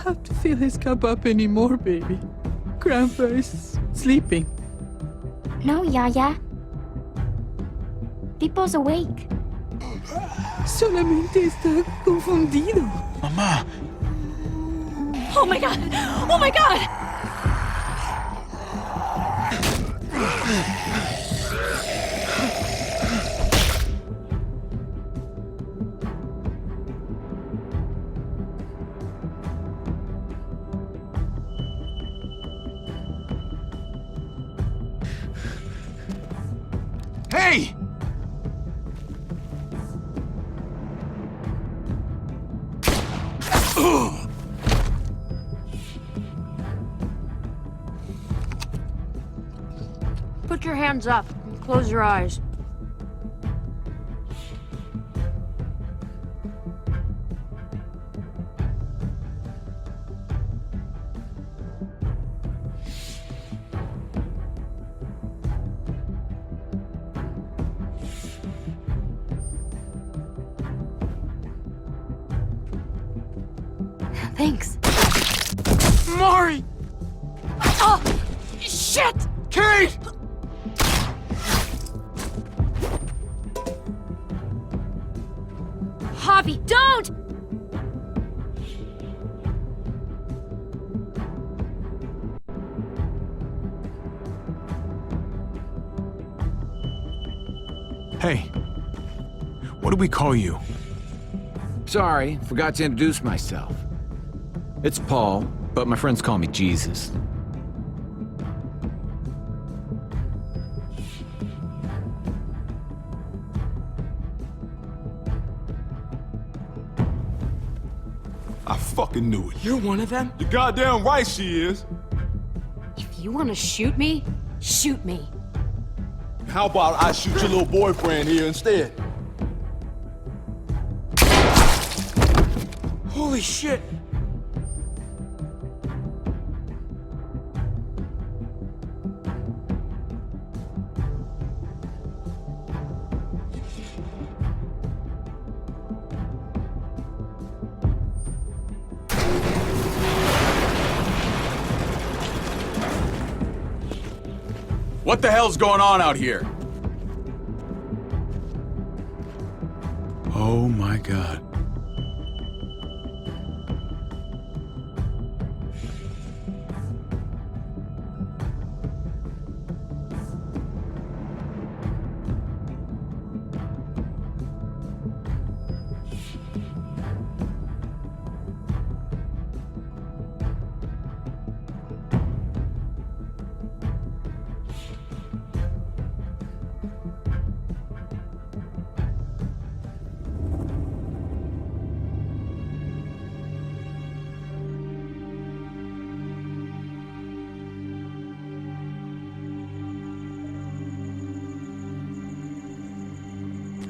have to fill his cup up anymore, baby. Grandpa is sleeping. No, Yaya. Pipo's awake. Solamente está confundido. Mamá. Oh my god! Oh my god! Hey! Put your hands up and close your eyes. Thanks. Mari! Oh! Shit! Kate! Javi, don't! Hey. What do we call you? Sorry, forgot to introduce myself. It's Paul, but my friends call me Jesus. I fucking knew it. You're one of them? You're goddamn right she is. If you want to shoot me, shoot me. How about I shoot your little boyfriend here instead? Holy shit! What the hell's going on out here? Oh my god.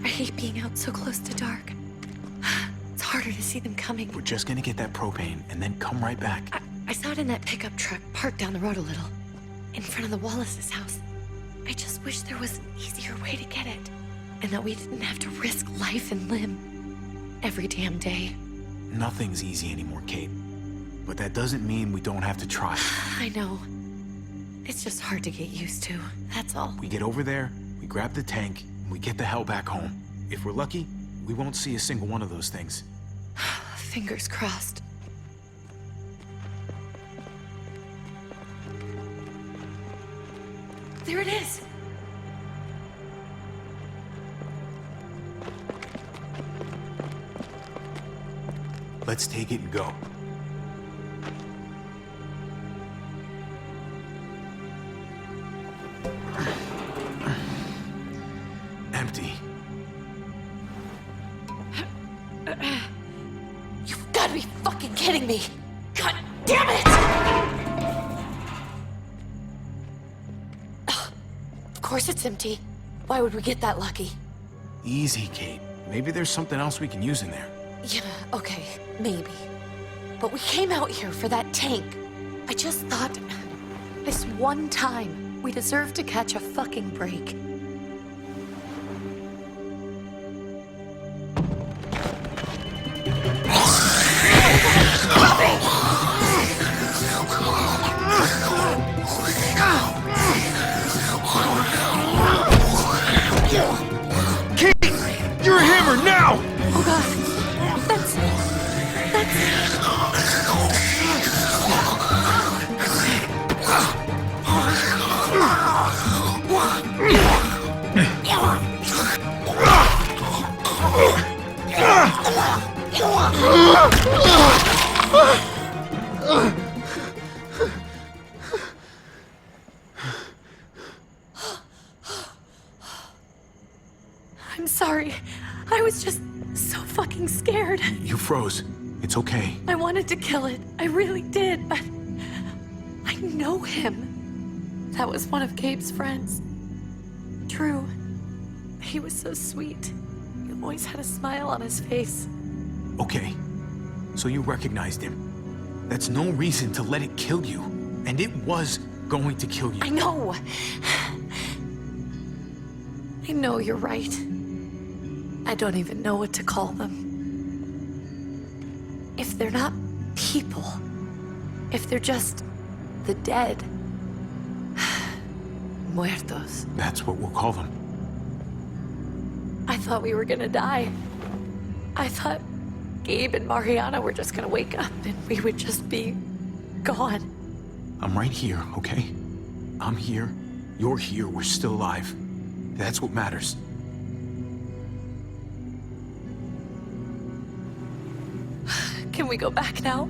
I hate being out so close to dark. It's harder to see them coming. We're just gonna get that propane and then come right back. I saw it in that pickup truck parked down the road a little, in front of the Wallace's house. I just wish there was an easier way to get it, and that we didn't have to risk life and limb every damn day. Nothing's easy anymore, Kate. But that doesn't mean we don't have to try. I know. It's just hard to get used to, that's all. We get over there, we grab the tank, and we get the hell back home. If we're lucky, we won't see a single one of those things. Fingers crossed. There it is! Let's take it and go. Empty. You've got to be fucking kidding me! God damn it! Ugh, of course it's empty. Why would we get that lucky? Easy, Kate. Maybe there's something else we can use in there. Yeah, okay, maybe. But we came out here for that tank. I just thought, this one time, we deserve to catch a fucking break. froze. It's okay. I wanted to kill it. I really did, but I know him. That was one of Gabe's friends. Drew. He was so sweet. He always had a smile on his face. Okay. So you recognized him. That's no reason to let it kill you. And it was going to kill you. I know. I know you're right. I don't even know what to call them. If they're not people, if they're just the dead, muertos. That's what we'll call them. I thought we were gonna die. I thought Gabe and Mariana were just gonna wake up and we would just be gone. I'm right here, okay? I'm here. You're here. We're still alive. That's what matters. Can we go back now?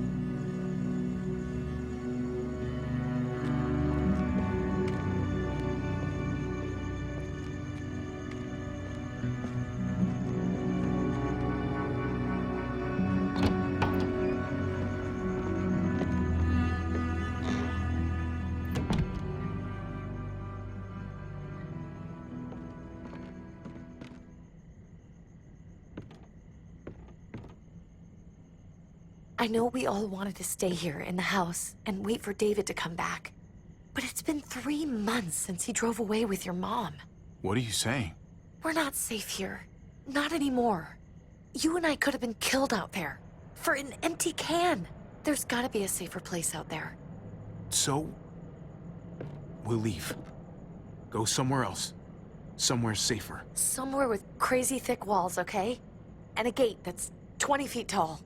I know we all wanted to stay here in the house and wait for David to come back. But it's been 3 months since he drove away with your mom. What are you saying? We're not safe here. Not anymore. You and I could have been killed out there. For an empty can. There's gotta be a safer place out there. So, we'll leave. Go somewhere else. Somewhere safer. Somewhere with crazy thick walls, okay? And a gate that's 20 feet tall.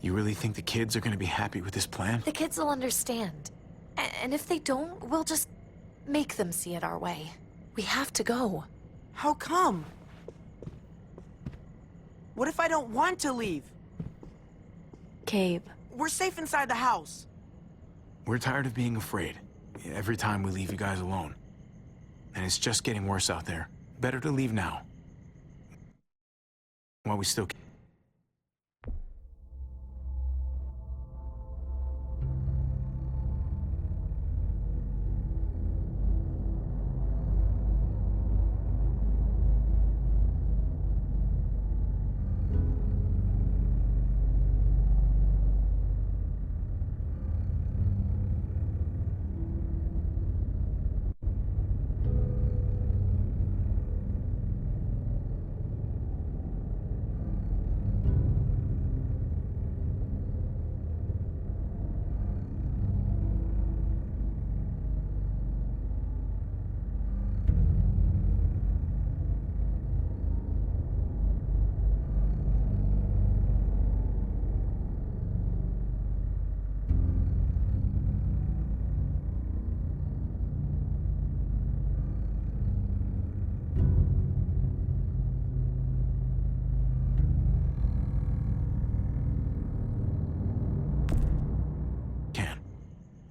You really think the kids are gonna be happy with this plan? The kids will understand. And if they don't, we'll just make them see it our way. We have to go. How come? What if I don't want to leave? Gabe. We're safe inside the house. We're tired of being afraid. Every time we leave you guys alone. And it's just getting worse out there. Better to leave now. While we still can.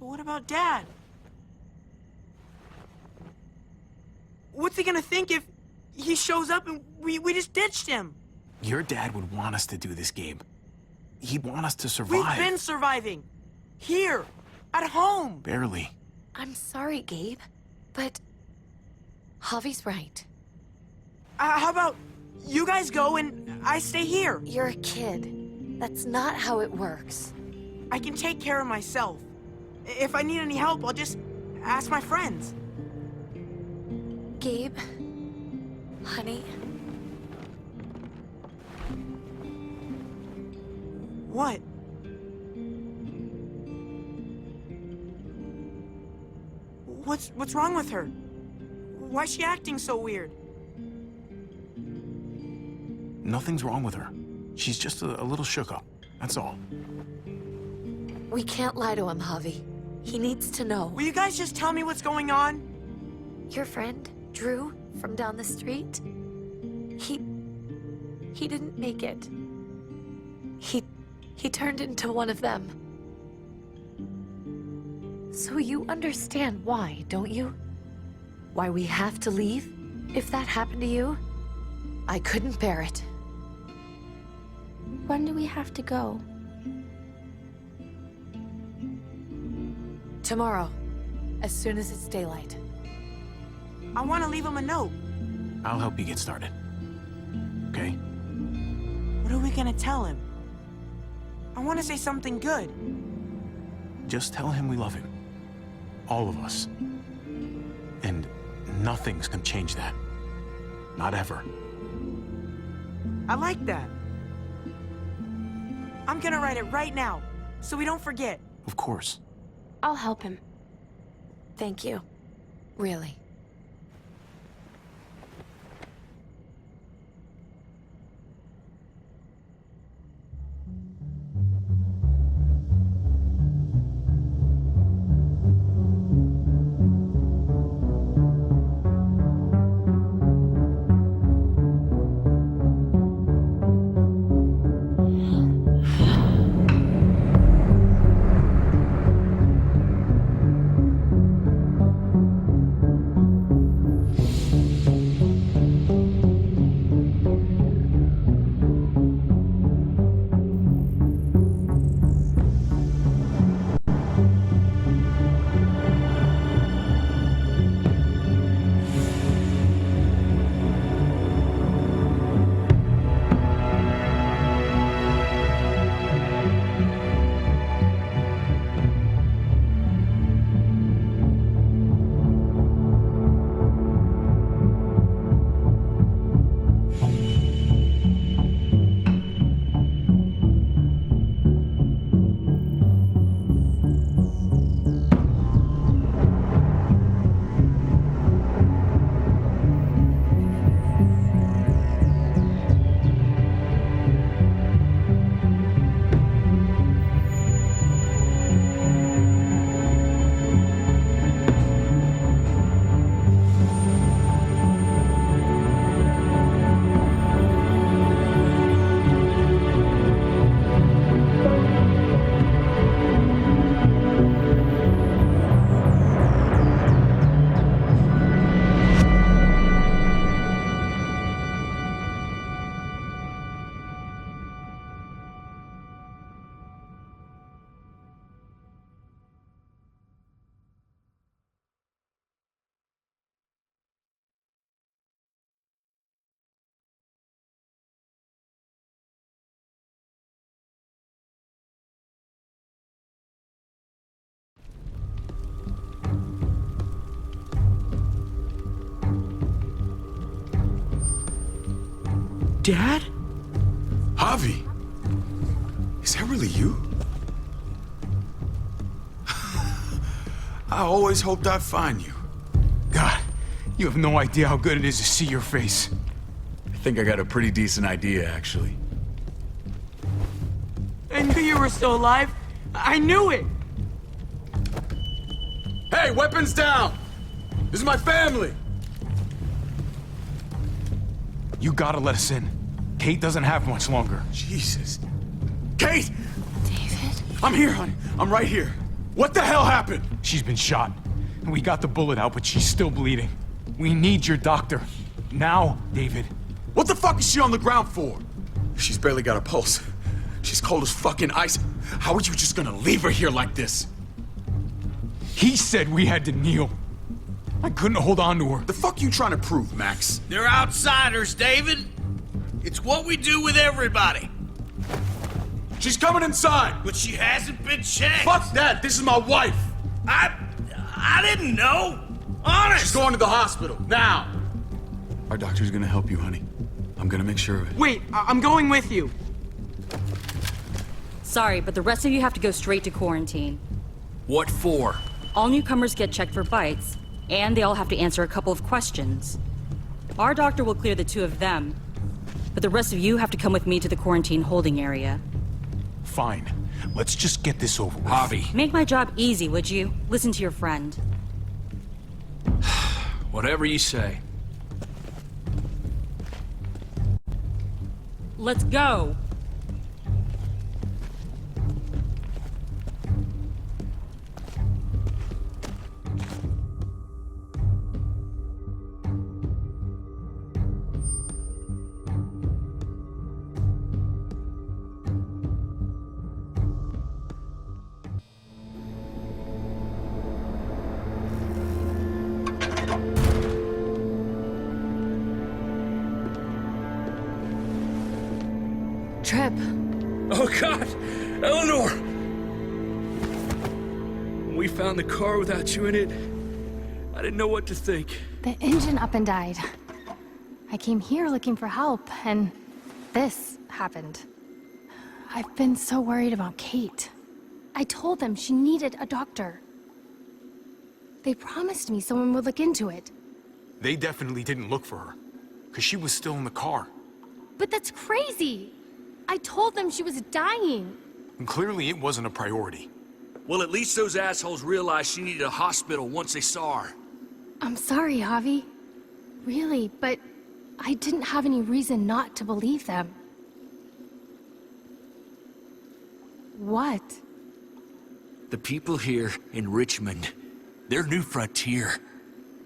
What about Dad? What's he gonna think if he shows up and we just ditched him? Your dad would want us to do this, Gabe. He'd want us to survive. We've been surviving. Here. At home. Barely. I'm sorry, Gabe, but Javi's right. How about you guys go and I stay here? You're a kid. That's not how it works. I can take care of myself. If I need any help, I'll just ask my friends. Gabe, honey. What? What's wrong with her? Why's she acting so weird? Nothing's wrong with her. She's just a little shook up. That's all. We can't lie to him, Javi. He needs to know. Will you guys just tell me what's going on? Your friend, Drew, from down the street, he didn't make it. He turned into one of them. So you understand why, don't you? Why we have to leave? If that happened to you, I couldn't bear it. When do we have to go? Tomorrow, as soon as it's daylight. I want to leave him a note. I'll help you get started. Okay? What are we gonna tell him? I want to say something good. Just tell him we love him. All of us. And nothing's gonna change that. Not ever. I like that. I'm gonna write it right now, so we don't forget. Of course. I'll help him. Thank you. Really. Dad? Javi! Is that really you? I always hoped I'd find you. God, you have no idea how good it is to see your face. I think I got a pretty decent idea, actually. I knew you were still alive. I knew it! Hey, weapons down! This is my family! You gotta let us in. Kate doesn't have much longer. Jesus. Kate! David? I'm here, hon. I'm right here. What the hell happened? She's been shot. And we got the bullet out, but she's still bleeding. We need your doctor. Now, David. What the fuck is she on the ground for? She's barely got a pulse. She's cold as fucking ice. How are you just gonna leave her here like this? He said we had to kneel. I couldn't hold on to her. The fuck you trying to prove, Max? They're outsiders, David. It's what we do with everybody. She's coming inside! But she hasn't been checked. Fuck that! This is my wife! I didn't know. Honest. She's going to the hospital, now! Our doctor's gonna help you, honey. I'm gonna make sure of it. Wait, I'm going with you. Sorry, but the rest of you have to go straight to quarantine. What for? All newcomers get checked for bites, and they all have to answer a couple of questions. Our doctor will clear the two of them, but the rest of you have to come with me to the quarantine holding area. Fine. Let's just get this over with. Javi. Make my job easy, would you? Listen to your friend. Whatever you say. Let's go! Trip. Oh, God! Eleanor! When we found the car without you in it, I didn't know what to think. The engine up and died. I came here looking for help, and this happened. I've been so worried about Kate. I told them she needed a doctor. They promised me someone would look into it. They definitely didn't look for her, because she was still in the car. But that's crazy! I told them she was dying. And clearly it wasn't a priority. Well, at least those assholes realized she needed a hospital once they saw her. I'm sorry, Javi. Really, but I didn't have any reason not to believe them. What? The people here in Richmond, their new frontier.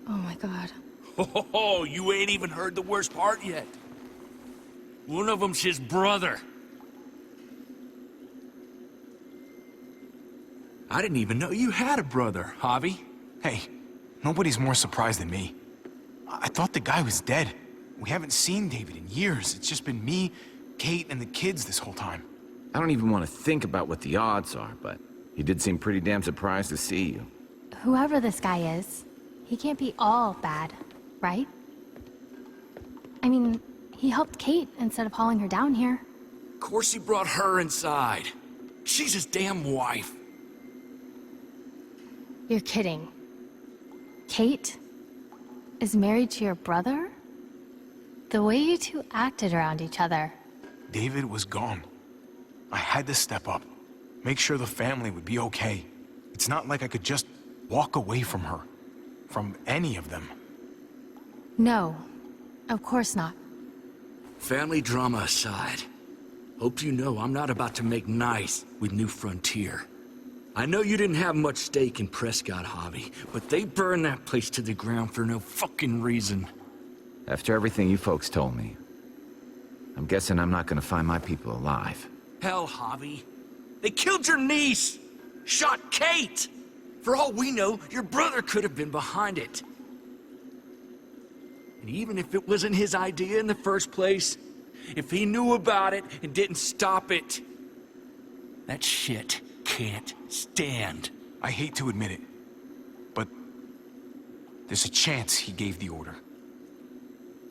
Oh my god. Oh, you ain't even heard the worst part yet. One of them's his brother. I didn't even know you had a brother, Javi. Hey, nobody's more surprised than me. I thought the guy was dead. We haven't seen David in years. It's just been me, Kate, and the kids this whole time. I don't even want to think about what the odds are, but he did seem pretty damn surprised to see you. Whoever this guy is, he can't be all bad, right? I mean, he helped Kate instead of hauling her down here. Of course he brought her inside. She's his damn wife. You're kidding. Kate is married to your brother? The way you two acted around each other. David was gone. I had to step up, make sure the family would be okay. It's not like I could just walk away from her, from any of them. No, of course not. Family drama aside, hope you know I'm not about to make nice with New Frontier. I know you didn't have much stake in Prescott, Javi, but they burned that place to the ground for no fucking reason. After everything you folks told me, I'm guessing I'm not gonna find my people alive. Hell, Javi. They killed your niece! Shot Kate! For all we know, your brother could have been behind it. And even if it wasn't his idea in the first place, if he knew about it and didn't stop it, that shit can't stand. I hate to admit it, but there's a chance he gave the order.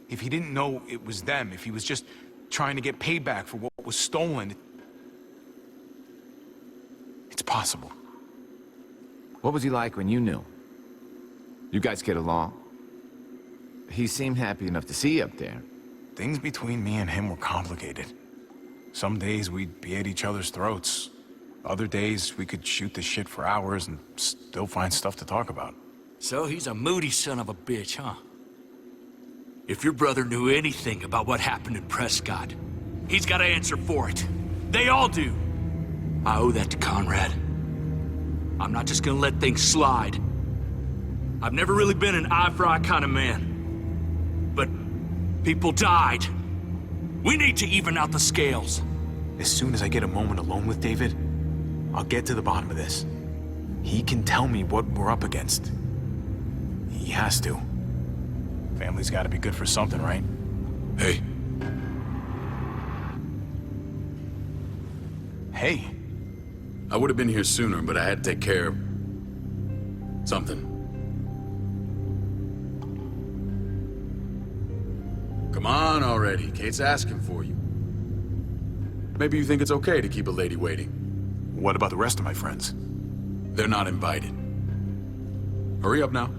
If he didn't know it was them, if he was just trying to get payback for what was stolen, it's possible. What was he like when you knew? You guys get along? He seemed happy enough to see you up there. Things between me and him were complicated. Some days we'd be at each other's throats. Other days we could shoot the shit for hours and still find stuff to talk about. So he's a moody son of a bitch, huh? If your brother knew anything about what happened in Prescott, he's got to answer for it. They all do. I owe that to Conrad. I'm not just gonna let things slide. I've never really been an eye-for-eye kind of man. But people died. We need to even out the scales. As soon as I get a moment alone with David, I'll get to the bottom of this. He can tell me what we're up against. He has to. Family's gotta be good for something, right? Hey. Hey. I would have been here sooner, but I had to take care of something. Come on already. Kate's asking for you. Maybe you think it's okay to keep a lady waiting. What about the rest of my friends? They're not invited. Hurry up now.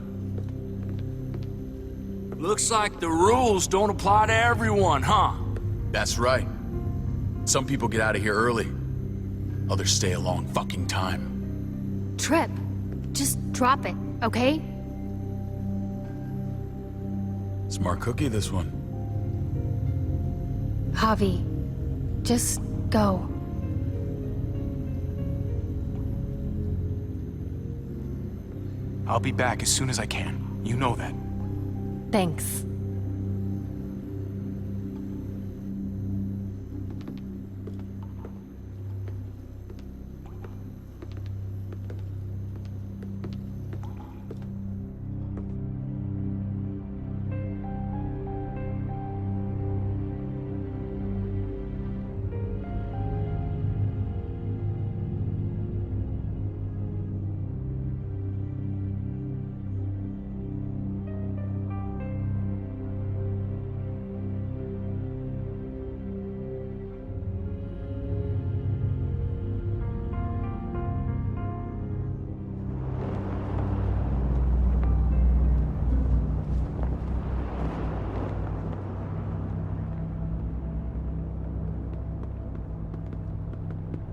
Looks like the rules don't apply to everyone, huh? That's right. Some people get out of here early. Others stay a long fucking time. Trip, just drop it, okay? Smart cookie, this one. Javi, just go. I'll be back as soon as I can. You know that. Thanks.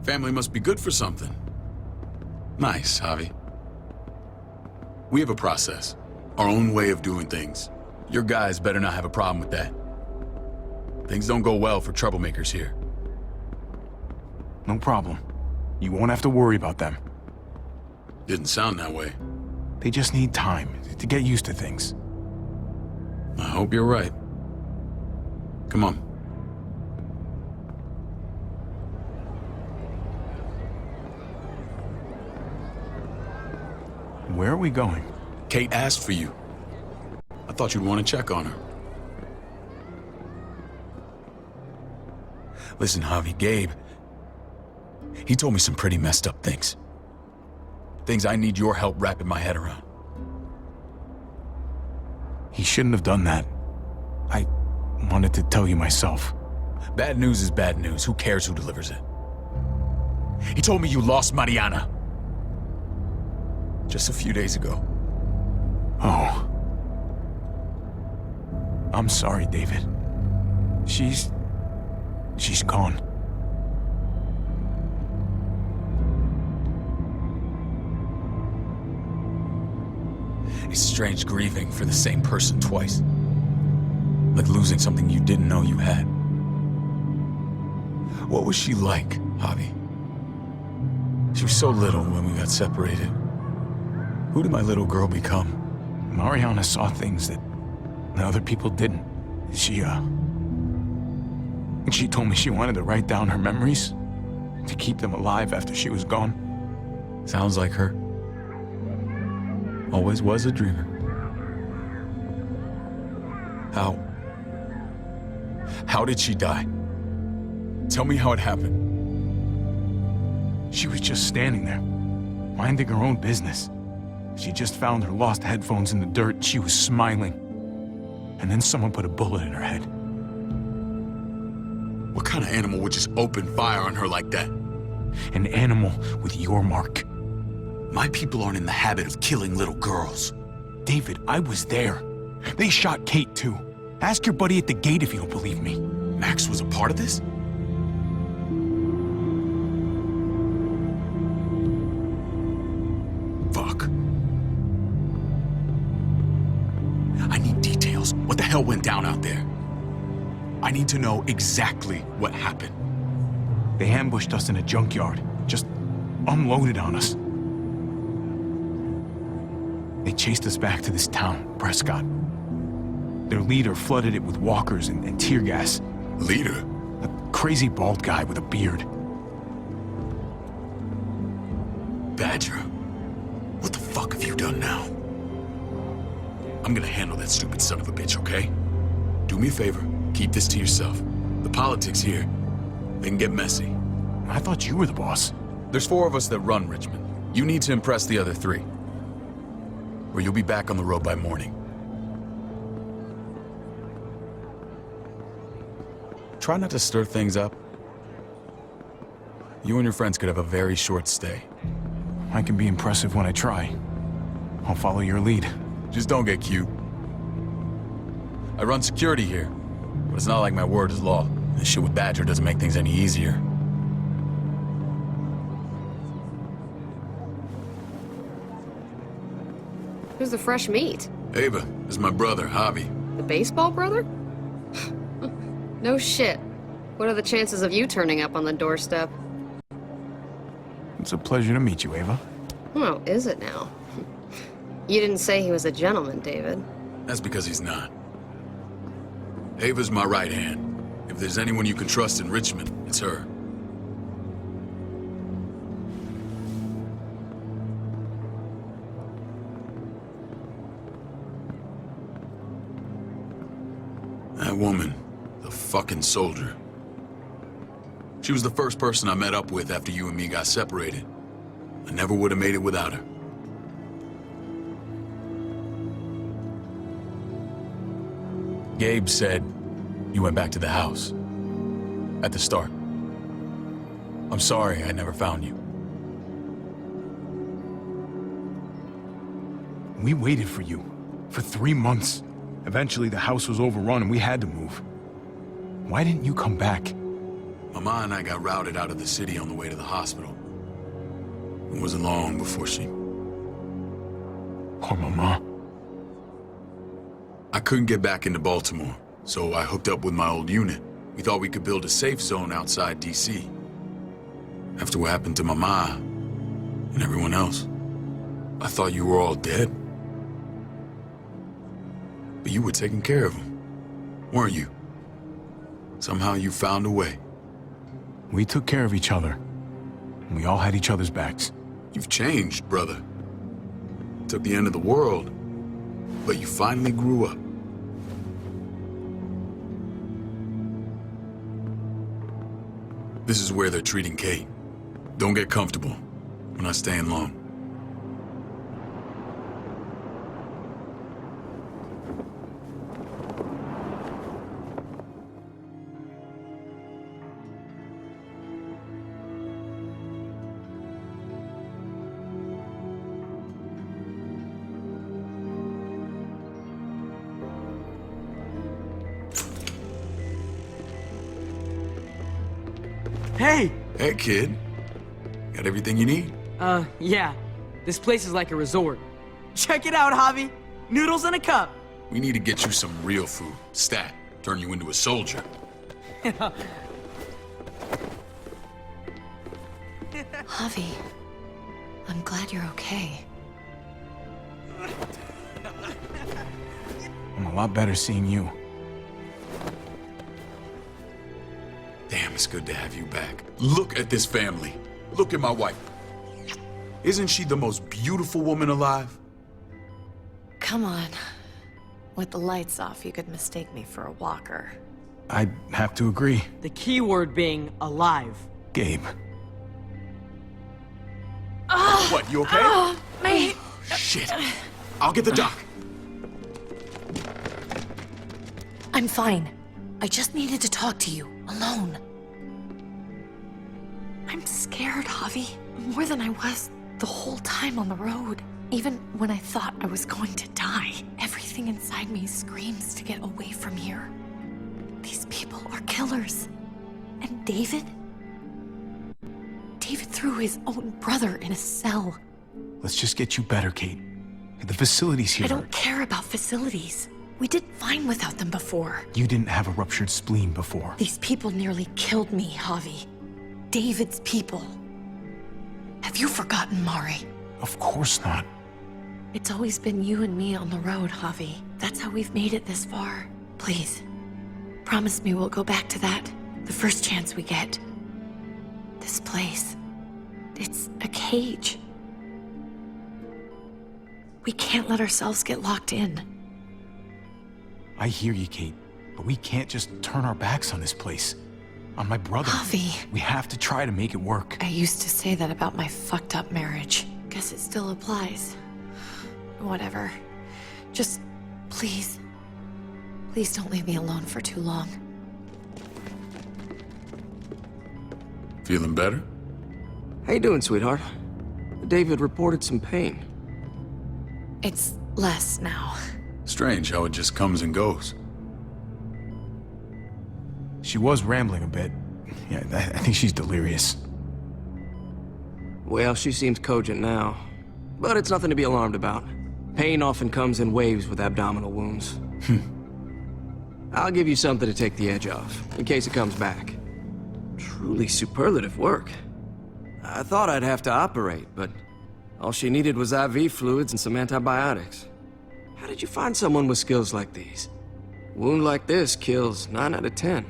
Family must be good for something. Nice, Javi. We have a process. Our own way of doing things. Your guys better not have a problem with that. Things don't go well for troublemakers here. No problem. You won't have to worry about them. Didn't sound that way. They just need time to get used to things. I hope you're right. Come on. Where are we going? Kate asked for you. I thought you'd want to check on her. Listen, Javi, Gabe, he told me some pretty messed up things. Things I need your help wrapping my head around. He shouldn't have done that. I wanted to tell you myself. Bad news is bad news. Who cares who delivers it? He told me you lost Mariana. Just a few days ago. Oh. I'm sorry, David. She's gone. It's strange grieving for the same person twice. Like losing something you didn't know you had. What was she like, Javi? She was so little when we got separated. Who did my little girl become? Mariana saw things that other people didn't. She told me she wanted to write down her memories to keep them alive after she was gone. Sounds like her. Always was a dreamer. How did she die? Tell me how it happened. She was just standing there, minding her own business. She just found her lost headphones in the dirt and she was smiling. And then someone put a bullet in her head. What kind of animal would just open fire on her like that? An animal with your mark. My people aren't in the habit of killing little girls. David, I was there. They shot Kate too. Ask your buddy at the gate if you don't believe me. Max was a part of this? Fuck. I need details. What the hell went down out there? I need to know exactly what happened. They ambushed us in a junkyard. Just unloaded on us. They chased us back to this town, Prescott. Their leader flooded it with walkers and tear gas. Leader? A crazy bald guy with a beard. Badger, what the fuck have you done now? I'm gonna handle that stupid son of a bitch, okay? Do me a favor, keep this to yourself. The politics here, they can get messy. I thought you were the boss. There's 4 of us that run Richmond. You need to impress the other 3. Or you'll be back on the road by morning. Try not to stir things up. You and your friends could have a very short stay. I can be impressive when I try. I'll follow your lead. Just don't get cute. I run security here, but it's not like my word is law. This shit with Badger doesn't make things any easier. Who's the fresh meat? Ava is my brother, Javi. The baseball brother? No shit. What are the chances of you turning up on the doorstep? It's a pleasure to meet you, Ava. Well, is it now? You didn't say he was a gentleman, David. That's because he's not. Ava's my right hand. If there's anyone you can trust in Richmond, it's her. That woman, the fucking soldier. She was the first person I met up with after you and me got separated. I never would have made it without her. Gabe said you went back to the house. At the start. I'm sorry I never found you. We waited for you. For 3 months. Eventually the house was overrun and we had to move. Why didn't you come back? Mama and I got routed out of the city on the way to the hospital. It wasn't long before she... Poor Mama. I couldn't get back into Baltimore, so I hooked up with my old unit. We thought we could build a safe zone outside D.C. After what happened to Mama and everyone else, I thought you were all dead. But you were taking care of them, weren't you? Somehow you found a way. We took care of each other. And we all had each other's backs. You've changed, brother. Took the end of the world, but you finally grew up. This is where they're treating Kate. Don't get comfortable. We're not staying long. Hey! Hey, kid. Got everything you need? Yeah. This place is like a resort. Check it out, Javi. Noodles in a cup. We need to get you some real food. Stat. Turn you into a soldier. Javi, I'm glad you're okay. I'm a lot better seeing you. Damn, it's good to have you back. Look at this family. Look at my wife. Isn't she the most beautiful woman alive? Come on. With the lights off, you could mistake me for a walker. I'd have to agree. The key word being alive. Gabe. What, you okay? Mate! Shit. I'll get the doc. I'm fine. I just needed to talk to you, alone. I'm scared, Javi. More than I was the whole time on the road. Even when I thought I was going to die, everything inside me screams to get away from here. These people are killers. And David? David threw his own brother in a cell. Let's just get you better, Kate. The facility's here. I don't care about facilities. We did fine without them before. You didn't have a ruptured spleen before. These people nearly killed me, Javi. David's people. Have you forgotten, Mari? Of course not. It's always been you and me on the road, Javi. That's how we've made it this far. Please, promise me we'll go back to that the first chance we get. This place, it's a cage. We can't let ourselves get locked in. I hear you, Kate, but we can't just turn our backs on this place. On my brother. Javi. We have to try to make it work. I used to say that about my fucked up marriage. Guess it still applies. Whatever. Just, please. Please don't leave me alone for too long. Feeling better? How you doing, sweetheart? David reported some pain. It's less now. Strange how it just comes and goes. She was rambling a bit. Yeah, I think she's delirious. Well, she seems cogent now. But it's nothing to be alarmed about. Pain often comes in waves with abdominal wounds. I'll give you something to take the edge off, in case it comes back. Truly superlative work. I thought I'd have to operate, but all she needed was IV fluids and some antibiotics. How did you find someone with skills like these? A wound like this kills 9 out of 10.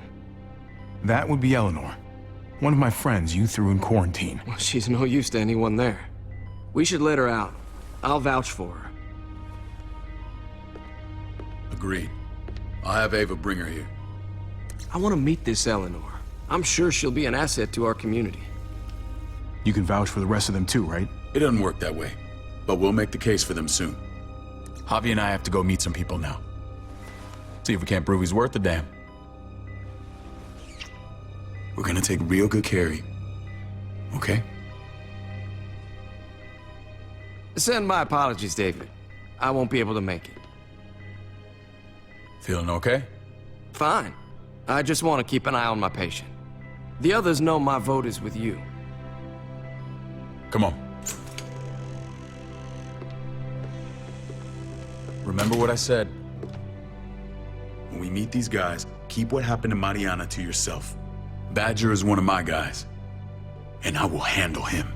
That would be Eleanor. One of my friends you threw in quarantine. Well, she's no use to anyone there. We should let her out. I'll vouch for her. Agreed. I'll have Ava bring her here. I want to meet this Eleanor. I'm sure she'll be an asset to our community. You can vouch for the rest of them too, right? It doesn't work that way, but we'll make the case for them soon. Javi and I have to go meet some people now. See if we can't prove he's worth the damn. We're gonna take real good care of you. Okay? Send my apologies, David. I won't be able to make it. Feeling okay? Fine. I just want to keep an eye on my patient. The others know my vote is with you. Come on. Remember what I said. When we meet these guys, keep what happened to Mariana to yourself. Badger is one of my guys, and I will handle him.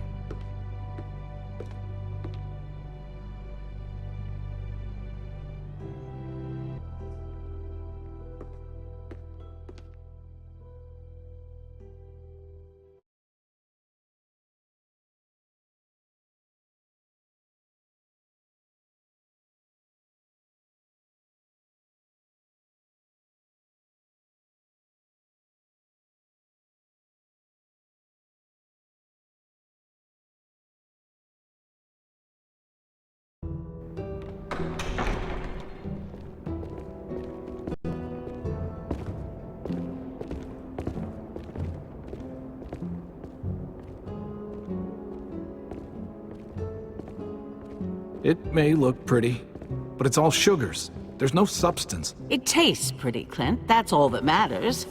It may look pretty, but it's all sugars. There's no substance. It tastes pretty, Clint. That's all that matters.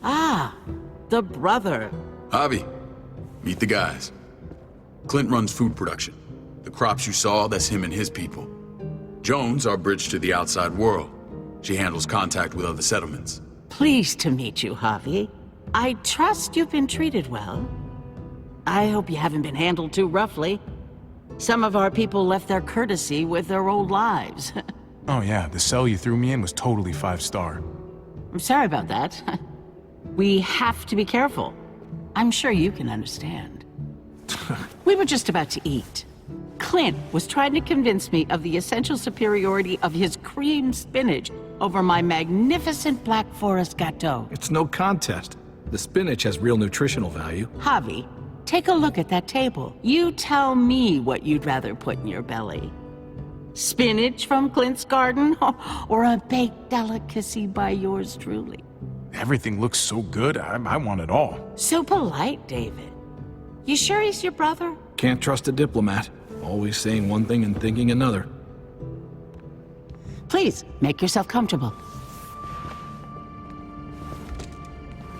Ah, the brother. Javi, meet the guys. Clint runs food production. The crops you saw, that's him and his people. Jones, our bridge to the outside world. She handles contact with other settlements. Pleased to meet you, Javi. I trust you've been treated well. I hope you haven't been handled too roughly. Some of our people left their courtesy with their old lives. Oh yeah, the cell you threw me in was totally 5-star. I'm sorry about that. We have to be careful. I'm sure you can understand. We were just about to eat. Clint was trying to convince me of the essential superiority of his cream spinach over my magnificent Black Forest gâteau. It's no contest. The spinach has real nutritional value. Javi, take a look at that table. You tell me what you'd rather put in your belly. Spinach from Clint's garden, or a baked delicacy by yours truly? Everything looks so good, I want it all. So polite, David. You sure he's your brother? Can't trust a diplomat. Always saying one thing and thinking another. Please, make yourself comfortable.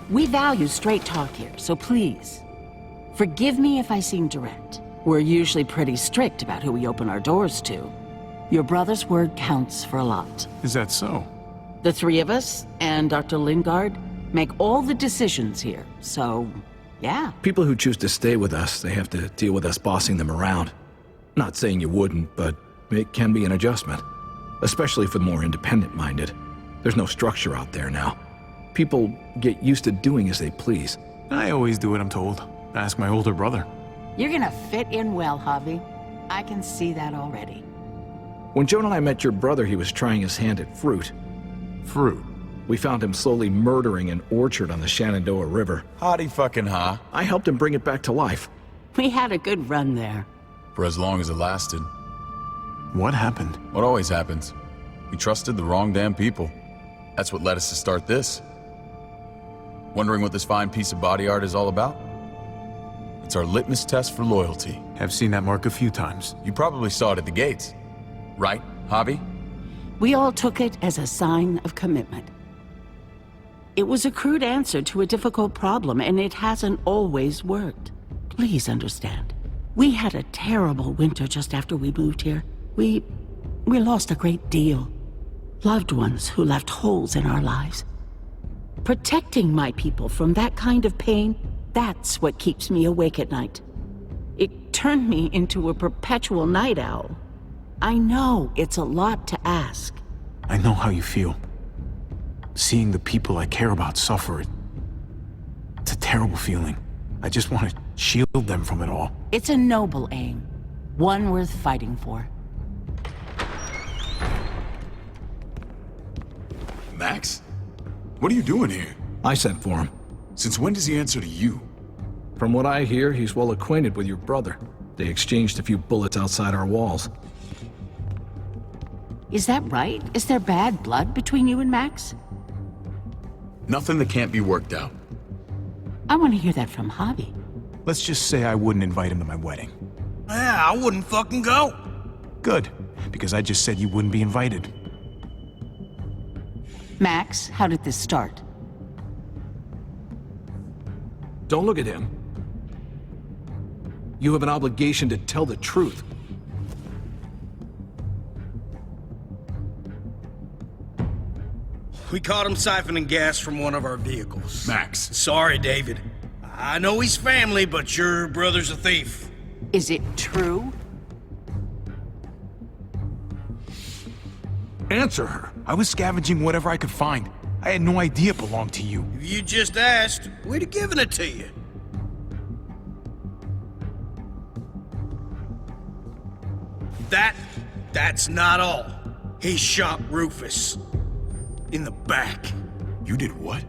We value straight talk here, so please, forgive me if I seem direct. We're usually pretty strict about who we open our doors to. Your brother's word counts for a lot. Is that so? The three of us and Dr. Lingard make all the decisions here, so, yeah. People who choose to stay with us, they have to deal with us bossing them around. Not saying you wouldn't, but it can be an adjustment. Especially for the more independent-minded. There's no structure out there now. People get used to doing as they please. I always do what I'm told. Ask my older brother. You're gonna fit in well, Javi. I can see that already. When Joan and I met your brother, he was trying his hand at fruit. Fruit? We found him slowly murdering an orchard on the Shenandoah River. Howdy fucking ha. I helped him bring it back to life. We had a good run there. For as long as it lasted. What happened? What always happens. We trusted the wrong damn people. That's what led us to start this. Wondering what this fine piece of body art is all about? It's our litmus test for loyalty. I've seen that mark a few times. You probably saw it at the gates. Right, Javi? We all took it as a sign of commitment. It was a crude answer to a difficult problem, and it hasn't always worked. Please understand. We had a terrible winter just after we moved here. We lost a great deal. Loved ones who left holes in our lives. Protecting my people from that kind of pain, that's what keeps me awake at night. It turned me into a perpetual night owl. I know it's a lot to ask. I know how you feel. Seeing the people I care about suffer, it's a terrible feeling. I just want to shield them from it all. It's a noble aim. One worth fighting for. Max? What are you doing here? I sent for him. Since when does he answer to you? From what I hear, he's well acquainted with your brother. They exchanged a few bullets outside our walls. Is that right? Is there bad blood between you and Max? Nothing that can't be worked out. I want to hear that from Javi. Let's just say I wouldn't invite him to my wedding. Yeah, I wouldn't fucking go. Good, because I just said you wouldn't be invited. Max, how did this start? Don't look at him. You have an obligation to tell the truth. We caught him siphoning gas from one of our vehicles. Max. Sorry, David. I know he's family, but your brother's a thief. Is it true? Answer her. I was scavenging whatever I could find. I had no idea it belonged to you. If you just asked, we'd have given it to you. That's not all. He shot Rufus. In the back. You did what?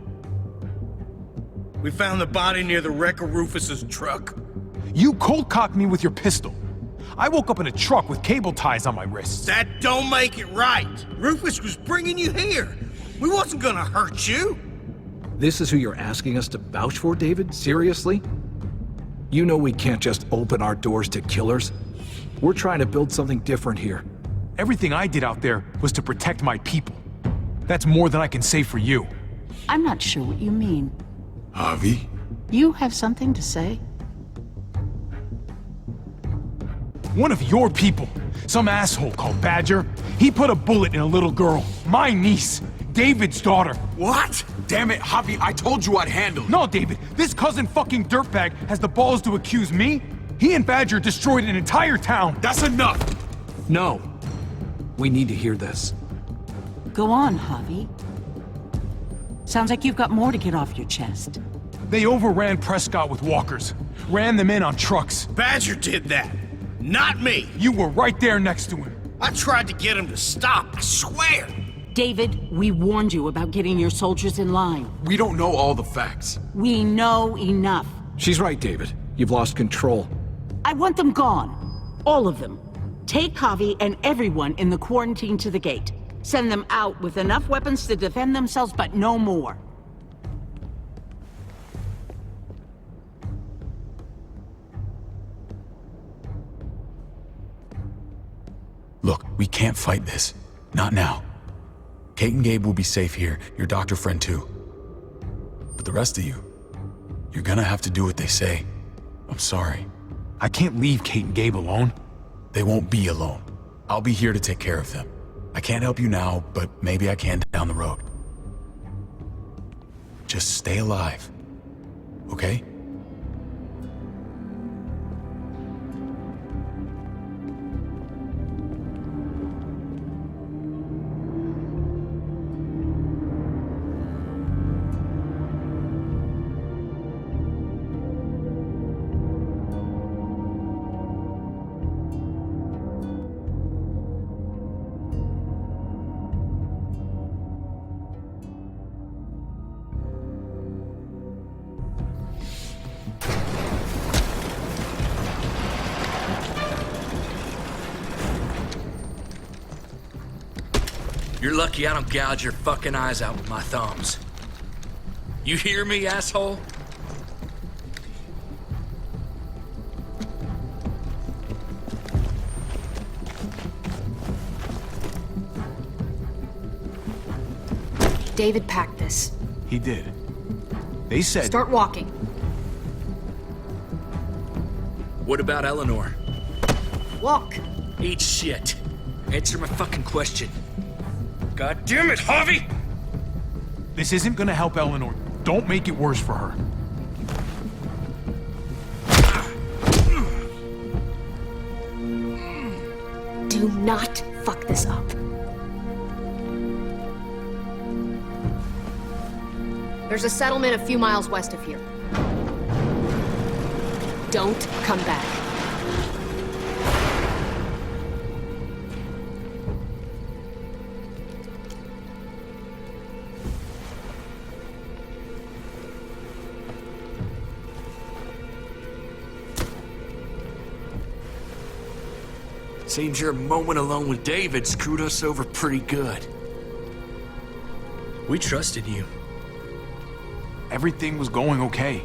We found the body near the wreck of Rufus's truck. You cold-cocked me with your pistol. I woke up in a truck with cable ties on my wrists. That don't make it right. Rufus was bringing you here. We wasn't gonna hurt you. This is who you're asking us to vouch for, David? Seriously? You know we can't just open our doors to killers. We're trying to build something different here. Everything I did out there was to protect my people. That's more than I can say for you. I'm not sure what you mean. Javi? You have something to say? One of your people, some asshole called Badger, he put a bullet in a little girl, my niece, David's daughter. What? Damn it, Javi, I told you I'd handle it. No, David, this cousin fucking dirtbag has the balls to accuse me? He and Badger destroyed an entire town. That's enough! No. We need to hear this. Go on, Javi. Sounds like you've got more to get off your chest. They overran Prescott with walkers, ran them in on trucks. Badger did that, not me. You were right there next to him. I tried to get him to stop, I swear. David, we warned you about getting your soldiers in line. We don't know all the facts. We know enough. She's right, David. You've lost control. I want them gone. All of them. Take Javi and everyone in the quarantine to the gate. Send them out with enough weapons to defend themselves, but no more. Look, we can't fight this. Not now. Kate and Gabe will be safe here, your doctor friend too. But the rest of you, you're gonna have to do what they say. I'm sorry. I can't leave Kate and Gabe alone. They won't be alone. I'll be here to take care of them. I can't help you now, but maybe I can down the road. Just stay alive, okay? You're lucky I don't gouge your fucking eyes out with my thumbs. You hear me, asshole? David packed this. He did. They said... Start walking. What about Eleanor? Walk. Eat shit. Answer my fucking question. God damn it, Javi! This isn't gonna help Eleanor. Don't make it worse for her. Do not fuck this up. There's a settlement a few miles west of here. Don't come back. Seems your moment alone with David screwed us over pretty good. We trusted you. Everything was going okay.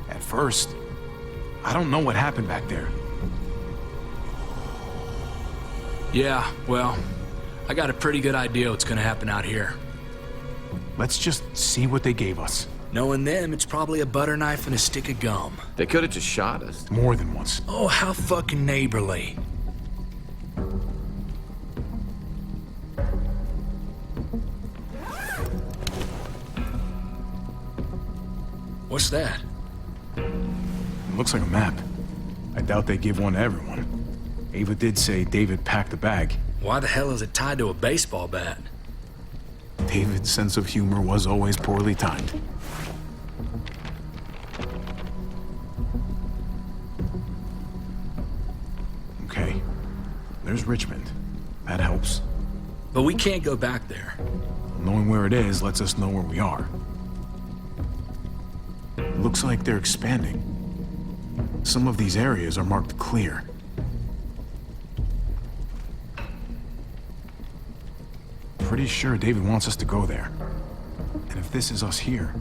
At first. I don't know what happened back there. Yeah, well, I got a pretty good idea what's gonna happen out here. Let's just see what they gave us. Knowing them, it's probably a butter knife and a stick of gum. They could have just shot us. More than once. Oh, how fucking neighborly. What's that? It looks like a map. I doubt they give one to everyone. Ava did say David packed the bag. Why the hell is it tied to a baseball bat? David's sense of humor was always poorly timed. Okay. There's Richmond. That helps. But we can't go back there. Knowing where it is lets us know where we are. Looks like they're expanding. Some of these areas are marked clear. Pretty sure David wants us to go there. And if this is us here,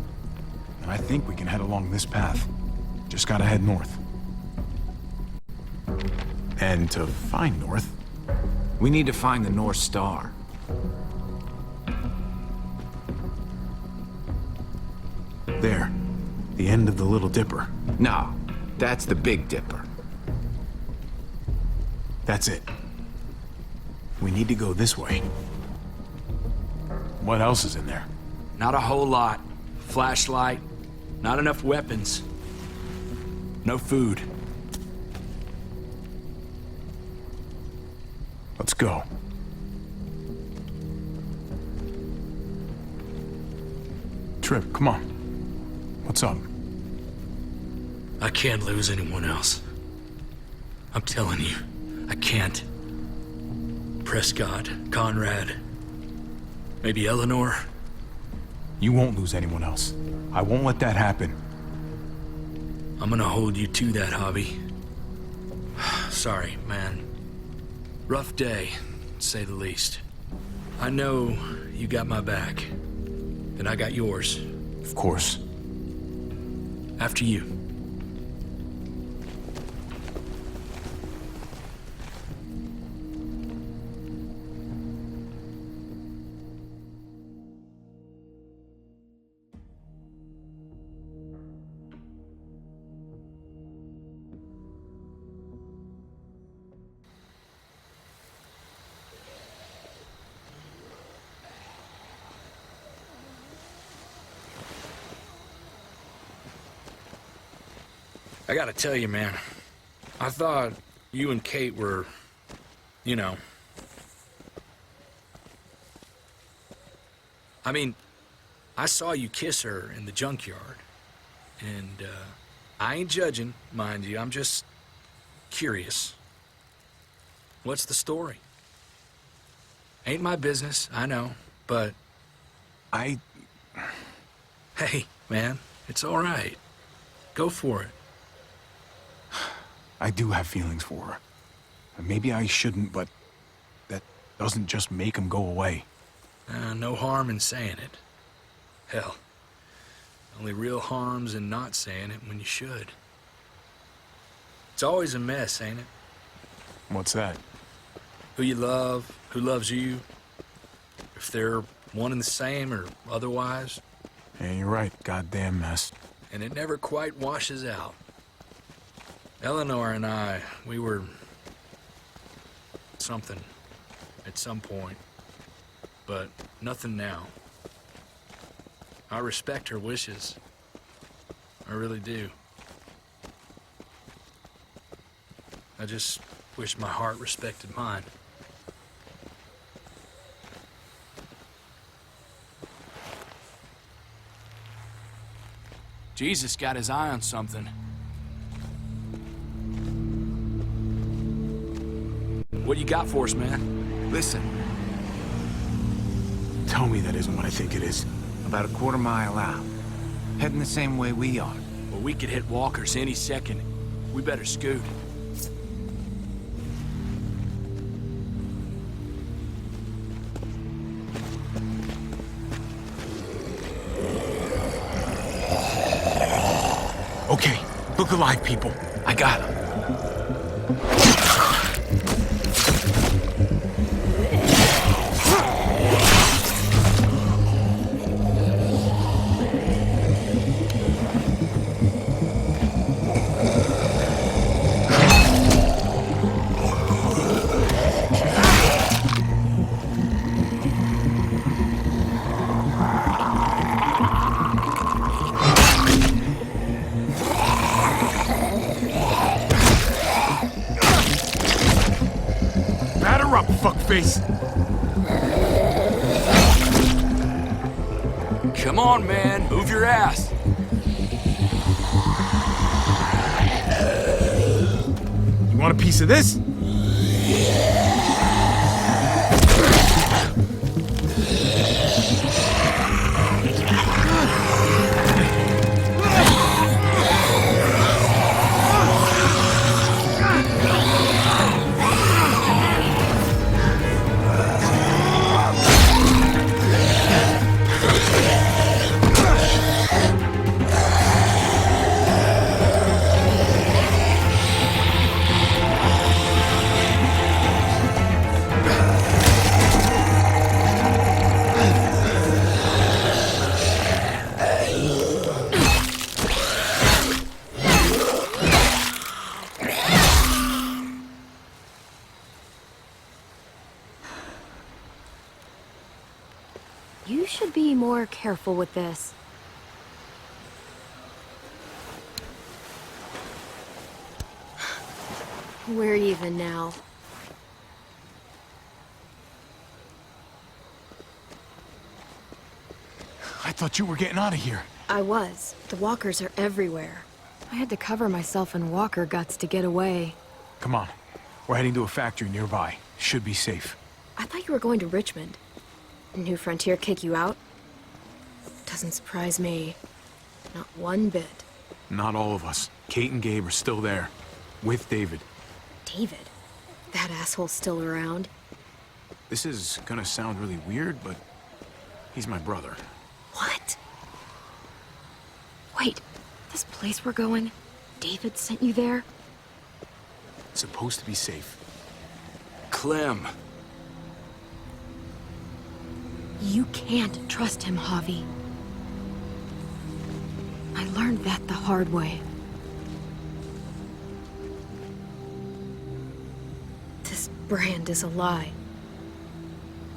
then I think we can head along this path. Just gotta head north. And to find north, we need to find the North Star. There. The end of the Little Dipper. No, that's the Big Dipper. That's it. We need to go this way. What else is in there? Not a whole lot. Flashlight, not enough weapons. No food. Let's go. Trip, come on. What's up? I can't lose anyone else. I'm telling you, I can't. Prescott, Conrad, maybe Eleanor. You won't lose anyone else. I won't let that happen. I'm gonna hold you to that, Javi. Sorry, man. Rough day, to say the least. I know you got my back, and I got yours. Of course. After you. I gotta tell you, man, I thought you and Kate were, you know... I mean, I saw you kiss her in the junkyard, and I ain't judging, mind you, I'm just curious. What's the story? Ain't my business, I know, but... Hey, man, it's all right. Go for it. I do have feelings for her. Maybe I shouldn't, but that doesn't just make them go away. No harm in saying it. Hell, only real harm's in not saying it when you should. It's always a mess, ain't it? What's that? Who you love, who loves you, if they're one and the same or otherwise. Yeah, you're right. Goddamn mess. And it never quite washes out. Eleanor and I, we were... something at some point, but nothing now. I respect her wishes. I really do. I just wish my heart respected mine. Jesus got his eye on something. What you got for us, man? Listen. Tell me that isn't what I think it is. About a quarter mile out. Heading the same way we are. Well, we could hit walkers any second. We better scoot. Okay, look alive, people. I got him. up, fuckface! Come on, man. Move your ass. You want a piece of this? You should be more careful with this. We're even now. I thought you were getting out of here. I was. The walkers are everywhere. I had to cover myself in walker guts to get away. Come on. We're heading to a factory nearby. Should be safe. I thought you were going to Richmond. New Frontier kick you out? Doesn't surprise me. Not one bit. Not all of us. Kate and Gabe are still there. With David. David? That asshole's still around? This is gonna sound really weird, but he's my brother. What? Wait, this place we're going, David sent you there? It's supposed to be safe. Clem. You can't trust him, Javi. I learned that the hard way. This brand is a lie.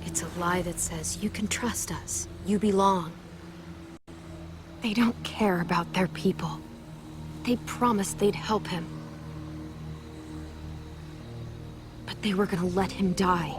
It's a lie that says you can trust us, you belong. They don't care about their people. They promised they'd help him. But they were gonna let him die.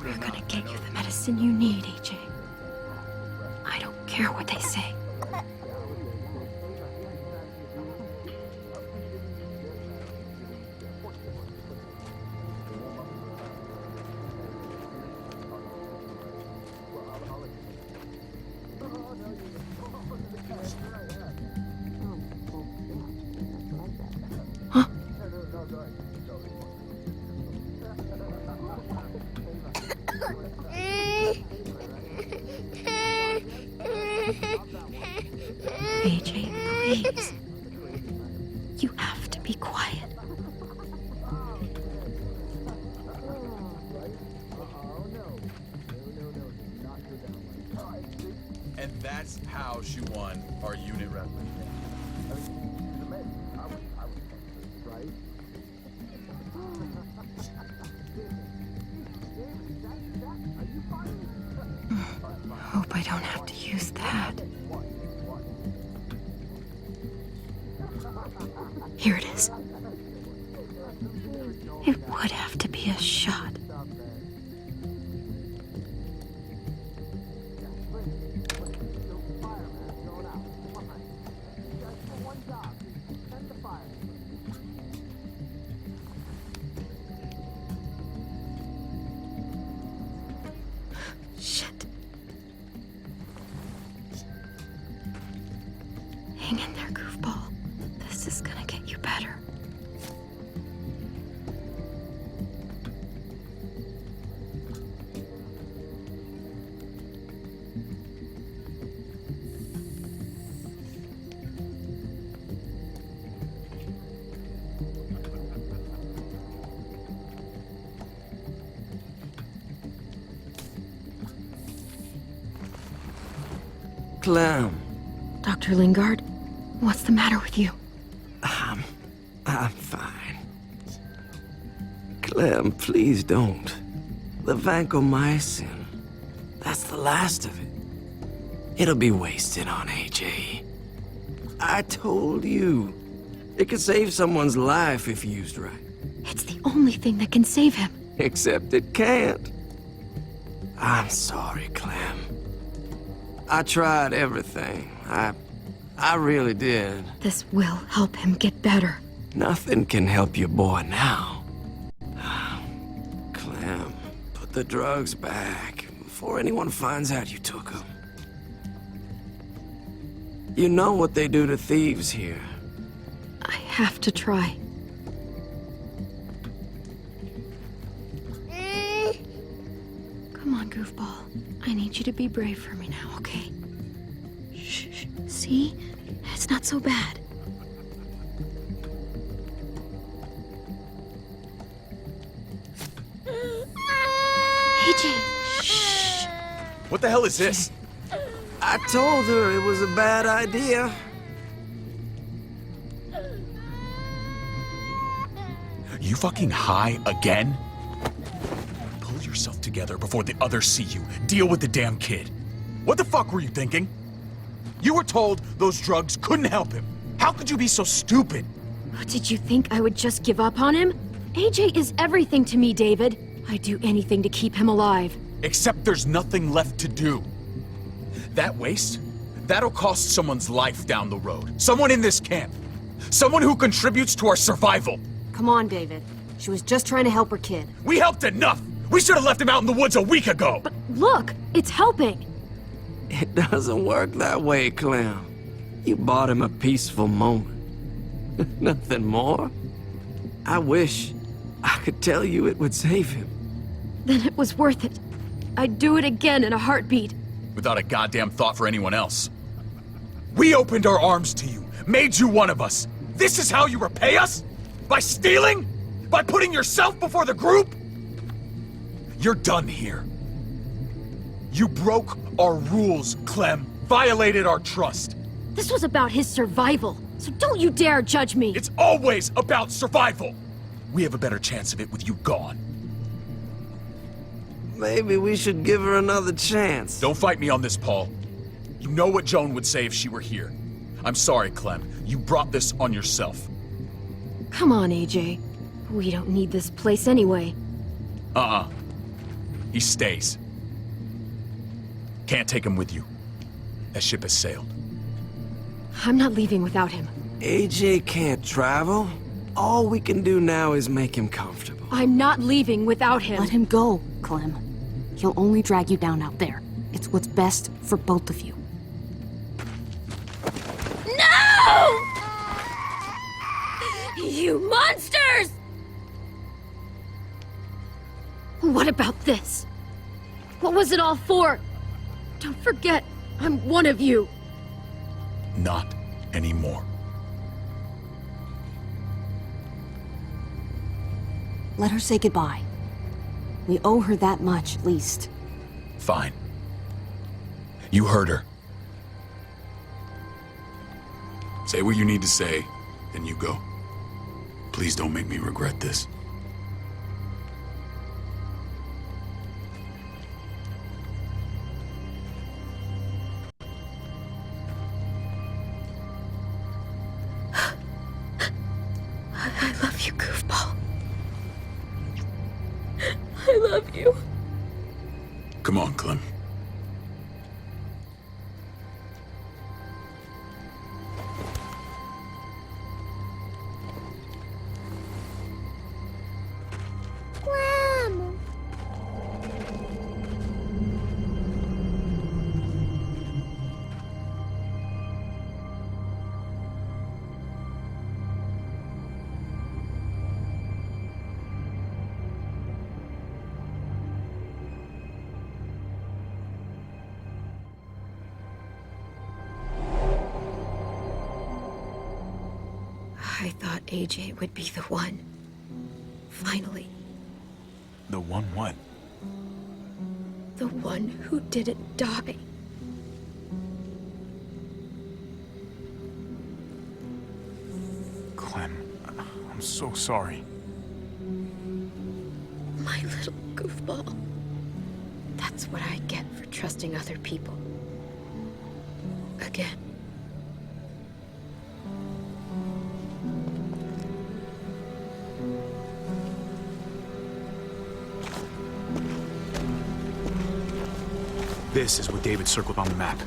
We're gonna get you the medicine you need, AJ. I don't care what they say. AJ, please. You have to be quiet. And that's how she won our unit wrestling. Hope I don't have to use that. Here it is. It would have to be a shot. Shit. Hang in there, goofball. This is gonna get you better. Clem. Dr. Lingard, what's the matter with you? I'm fine. Clem, please don't. The vancomycin, that's the last of it. It'll be wasted on AJ. I told you. It could save someone's life if used right. It's the only thing that can save him. Except it can't. I'm sorry, Clem. I tried everything. I really did. This will help him get better. Nothing can help your boy now. Clem, put the drugs back before anyone finds out you took them. You know what they do to thieves here. I have to try. Come on, goofball. I need you to be brave for me now, okay? Shh. See? It's not so bad. AJ, shh. What the hell is this? I told her it was a bad idea. You fucking high again? Pull yourself together before the others see you. Deal with the damn kid. What the fuck were you thinking? You were told those drugs couldn't help him. How could you be so stupid? Did you think I would just give up on him? AJ is everything to me, David. I'd do anything to keep him alive. Except there's nothing left to do. That waste, that'll cost someone's life down the road. Someone in this camp. Someone who contributes to our survival. Come on, David. She was just trying to help her kid. We helped enough! We should have left him out in the woods a week ago! But look, it's helping. It doesn't work that way, Clem. You bought him a peaceful moment. Nothing more. I wish I could tell you it would save him. Then it was worth it. I'd do it again in a heartbeat. Without a goddamn thought for anyone else. We opened our arms to you, made you one of us. This is how you repay us? By stealing? By putting yourself before the group? You're done here. You broke our rules, Clem. Violated our trust. This was about his survival, so don't you dare judge me. It's always about survival. We have a better chance of it with you gone. Maybe we should give her another chance. Don't fight me on this, Paul. You know what Joan would say if she were here. I'm sorry, Clem. You brought this on yourself. Come on, AJ. We don't need this place anyway. He stays. Can't take him with you. That ship has sailed. I'm not leaving without him. AJ can't travel. All we can do now is make him comfortable. I'm not leaving without him. Let him go, Clem. He'll only drag you down out there. It's what's best for both of you. No! You monsters! What about this? What was it all for? Don't forget, I'm one of you. Not anymore. Let her say goodbye. We owe her that much, at least. Fine. You heard her. Say what you need to say, then you go. Please don't make me regret this. I love you, goofball. I love you. Come on, Clem. I thought AJ would be the one. Finally. The one what? The one who didn't die. I'm so sorry. My little goofball. That's what I get for trusting other people. Again. This is what David circled on the map.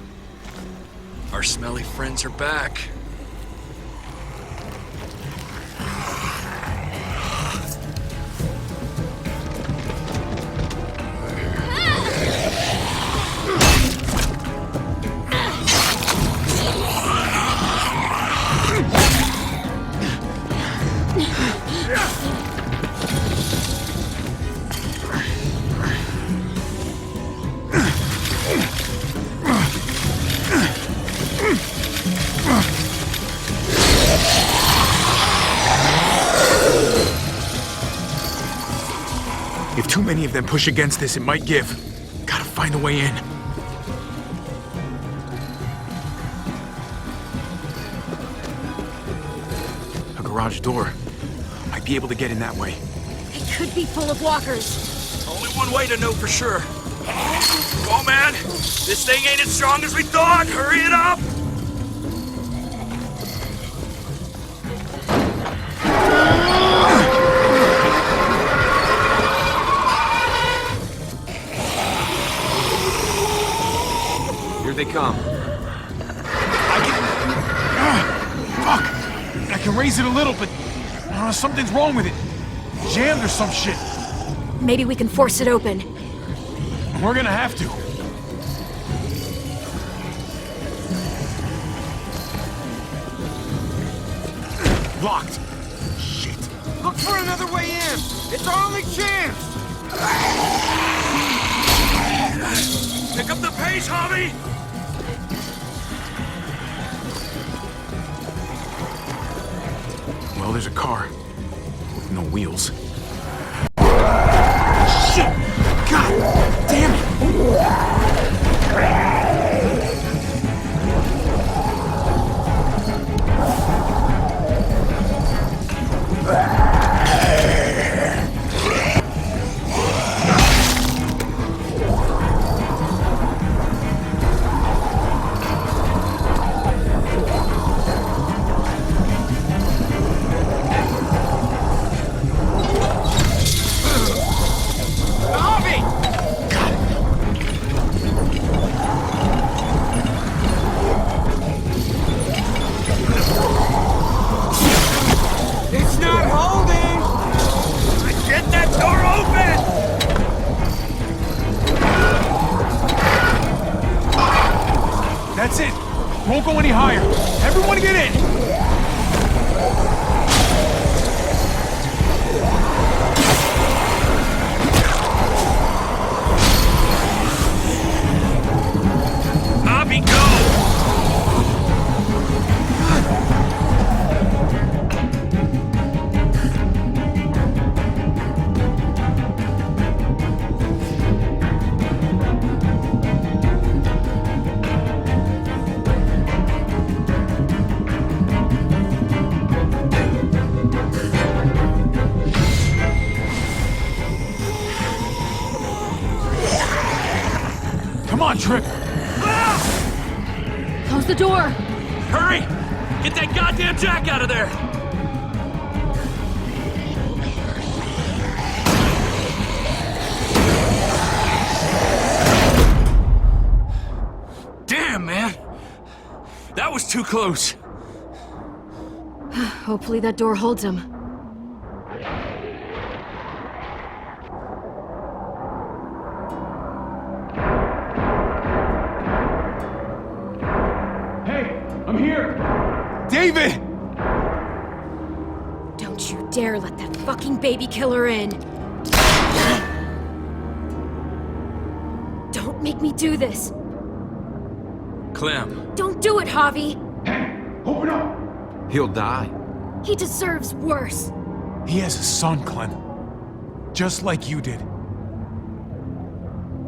Our smelly friends are back. If too many of them push against this, it might give. Gotta find a way in. A garage door. Might be able to get in that way. It could be full of walkers. Only one way to know for sure. Come on, man! This thing ain't as strong as we thought! Hurry it up! Here they come. Fuck! I can raise it a little, but something's wrong with it. Jammed or some shit. Maybe we can force it open. We're gonna have to. Locked. Shit. Look for another way in! It's our only chance! Pick up the pace, Javi! Well, there's a car. With no wheels. Shit! God damn it! That's it! Won't go any higher! Everyone get in! Javi, go! Come on, Trip! Close the door! Hurry! Get that goddamn jack out of there! Damn, man! That was too close. Hopefully that door holds him. David! Don't you dare let that fucking baby killer in! Don't make me do this! Clem. Don't do it, Javi! Hey, open up! He'll die. He deserves worse. He has a son, Clem. Just like you did.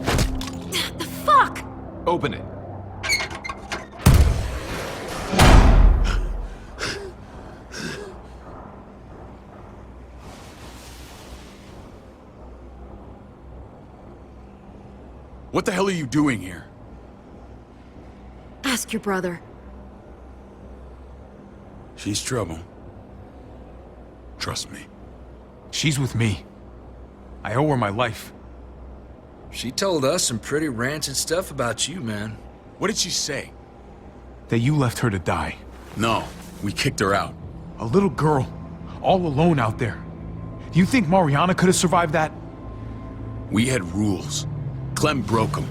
The fuck? Open it. What the hell are you doing here? Ask your brother. She's trouble. Trust me. She's with me. I owe her my life. She told us some pretty rancid stuff about you, man. What did she say? That you left her to die. No, we kicked her out. A little girl, all alone out there. Do you think Mariana could have survived that? We had rules. Clem broke them.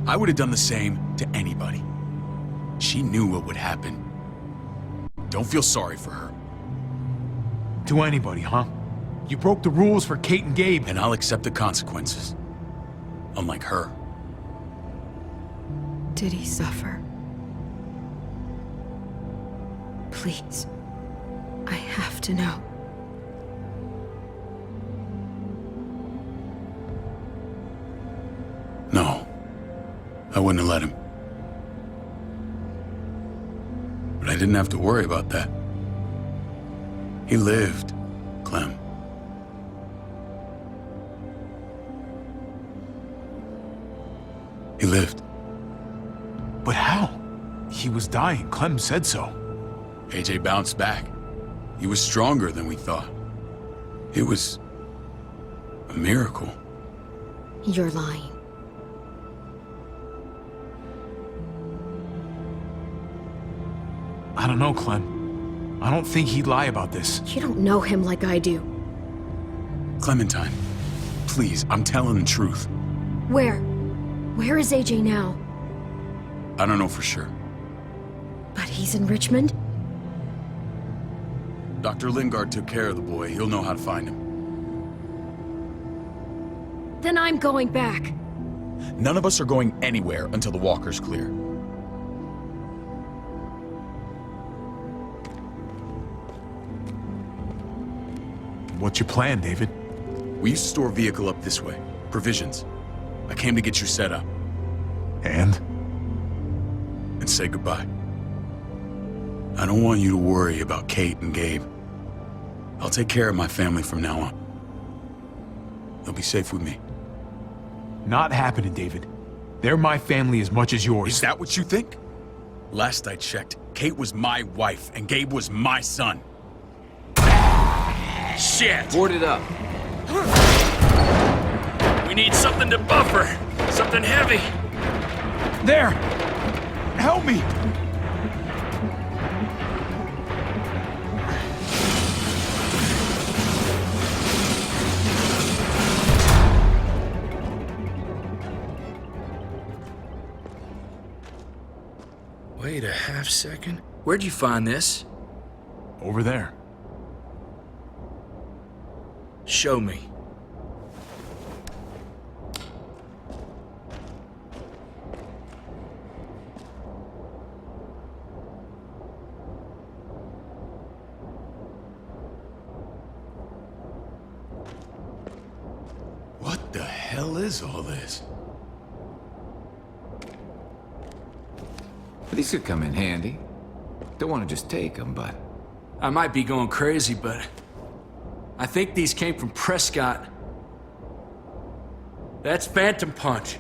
I would have done the same to anybody. She knew what would happen. Don't feel sorry for her. To anybody, huh? You broke the rules for Kate and Gabe. And I'll accept the consequences. Unlike her. Did he suffer? Please. I have to know. No. I wouldn't have let him. But I didn't have to worry about that. He lived, Clem. He lived. But how? He was dying. Clem said so. AJ bounced back. He was stronger than we thought. It was a miracle. You're lying. I don't know, Clem. I don't think he'd lie about this. You don't know him like I do. Clementine, please, I'm telling the truth. Where? Where is AJ now? I don't know for sure. But he's in Richmond? Dr. Lingard took care of the boy. He'll know how to find him. Then I'm going back. None of us are going anywhere until the walker's clear. What's your plan, David? We used to store a vehicle up this way. Provisions. I came to get you set up. And? And say goodbye. I don't want you to worry about Kate and Gabe. I'll take care of my family from now on. They'll be safe with me. Not happening, David. They're my family as much as yours. Is that what you think? Last I checked, Kate was my wife and Gabe was my son. Shit! Board it up. We need something to buffer. Something heavy. There! Help me! Wait a half second. Where'd you find this? Over there. Show me. What the hell is all this? These could come in handy. Don't want to just take them, but... I might be going crazy, but... I think these came from Prescott. That's Phantom Punch.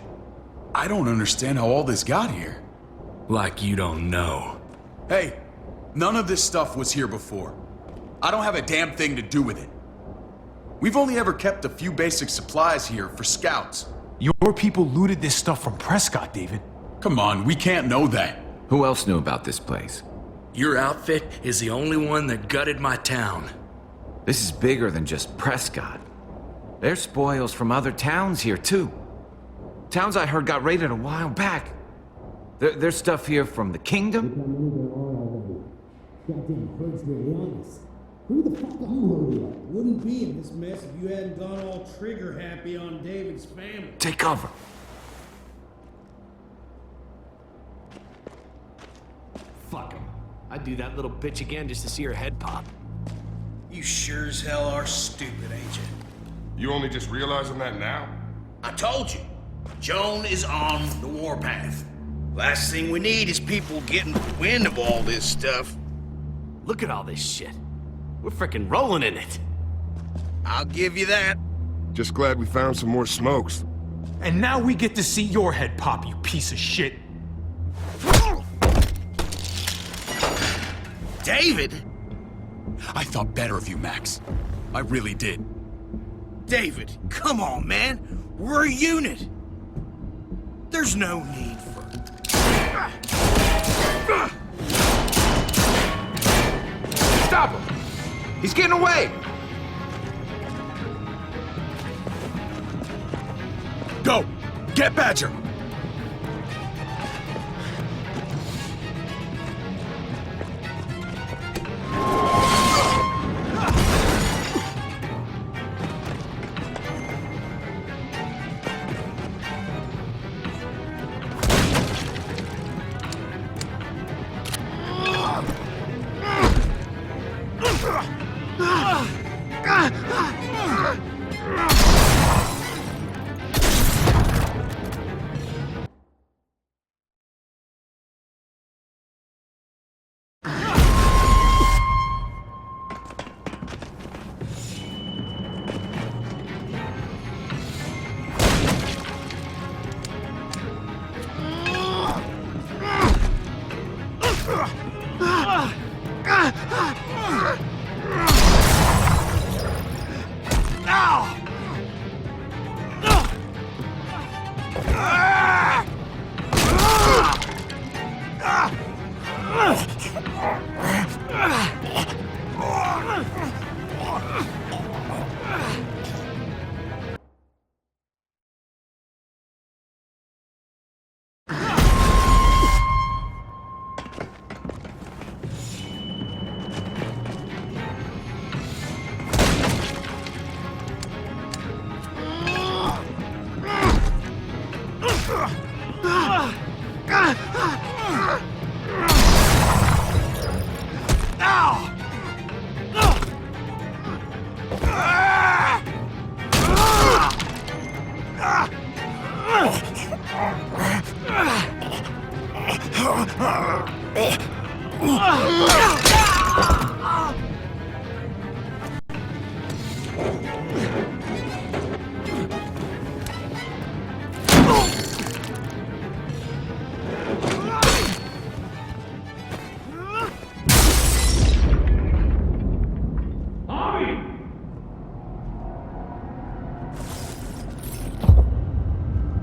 I don't understand how all this got here. Like you don't know. Hey, none of this stuff was here before. I don't have a damn thing to do with it. We've only ever kept a few basic supplies here for scouts. Your people looted this stuff from Prescott, David. Come on, we can't know that. Who else knew about this place? Your outfit is the only one that gutted my town. This is bigger than just Prescott. There's spoils from other towns here, too. Towns I heard got raided a while back. There's stuff here from the Kingdom. Goddamn Bird's really honest. Who the fuck are you loaded up? Wouldn't be in this mess if you hadn't gone all trigger happy on David's family. Take cover. Fuck him. I'd do that little bitch again just to see her head pop. You sure as hell are stupid, ain't you? You only just realizing that now? I told you. Joan is on the warpath. Last thing we need is people getting wind of all this stuff. Look at all this shit. We're frickin' rolling in it. I'll give you that. Just glad we found some more smokes. And now we get to see your head pop, you piece of shit. David? I thought better of you, Max. I really did. David, come on, man. We're a unit. There's no need for... Stop him! He's getting away! Go! Get Badger!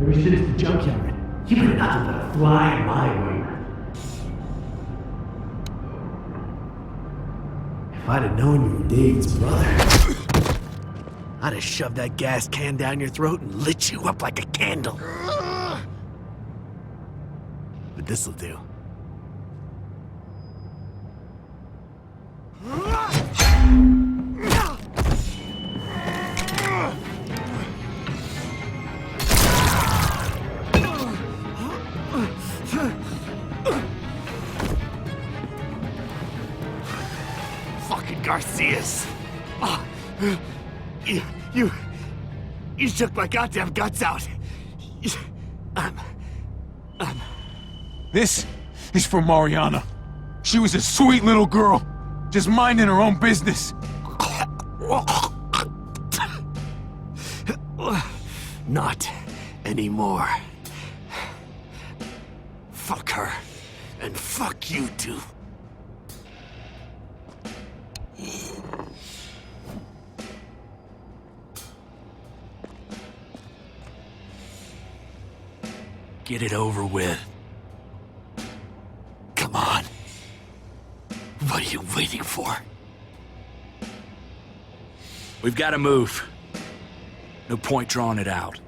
Every shit is the junkyard. You been nothing but a fly in my way. If I'd have known you were David's brother, I'd have shoved that gas can down your throat and lit you up like a candle. But this'll do. Garcia's. Oh, you shook my goddamn guts out. This is for Mariana. She was a sweet little girl, just minding her own business. Not anymore. Fuck her, and fuck you too. Get it over with. Come on. What are you waiting for? We've got to move. No point drawing it out.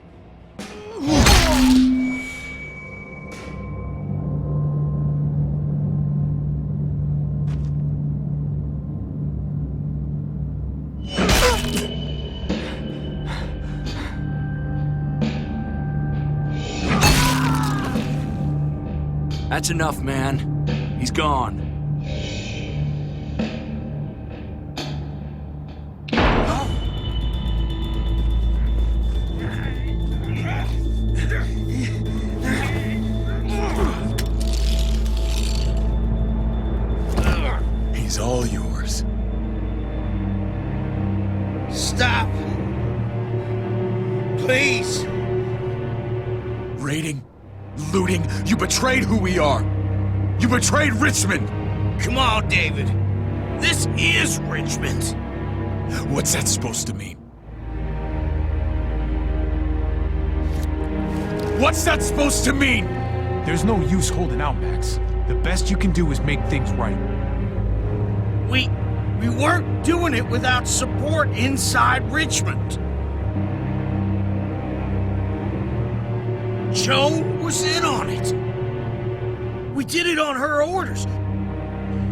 That's enough, man. He's gone. He's all yours. Stop! Please! raiding, looting. You betrayed who we are. You betrayed Richmond. Come on, David. This is Richmond. What's that supposed to mean? What's that supposed to mean? There's no use holding out, Max. The best you can do is make things right. We weren't doing it without support inside Richmond. Joan was in on it. We did it on her orders.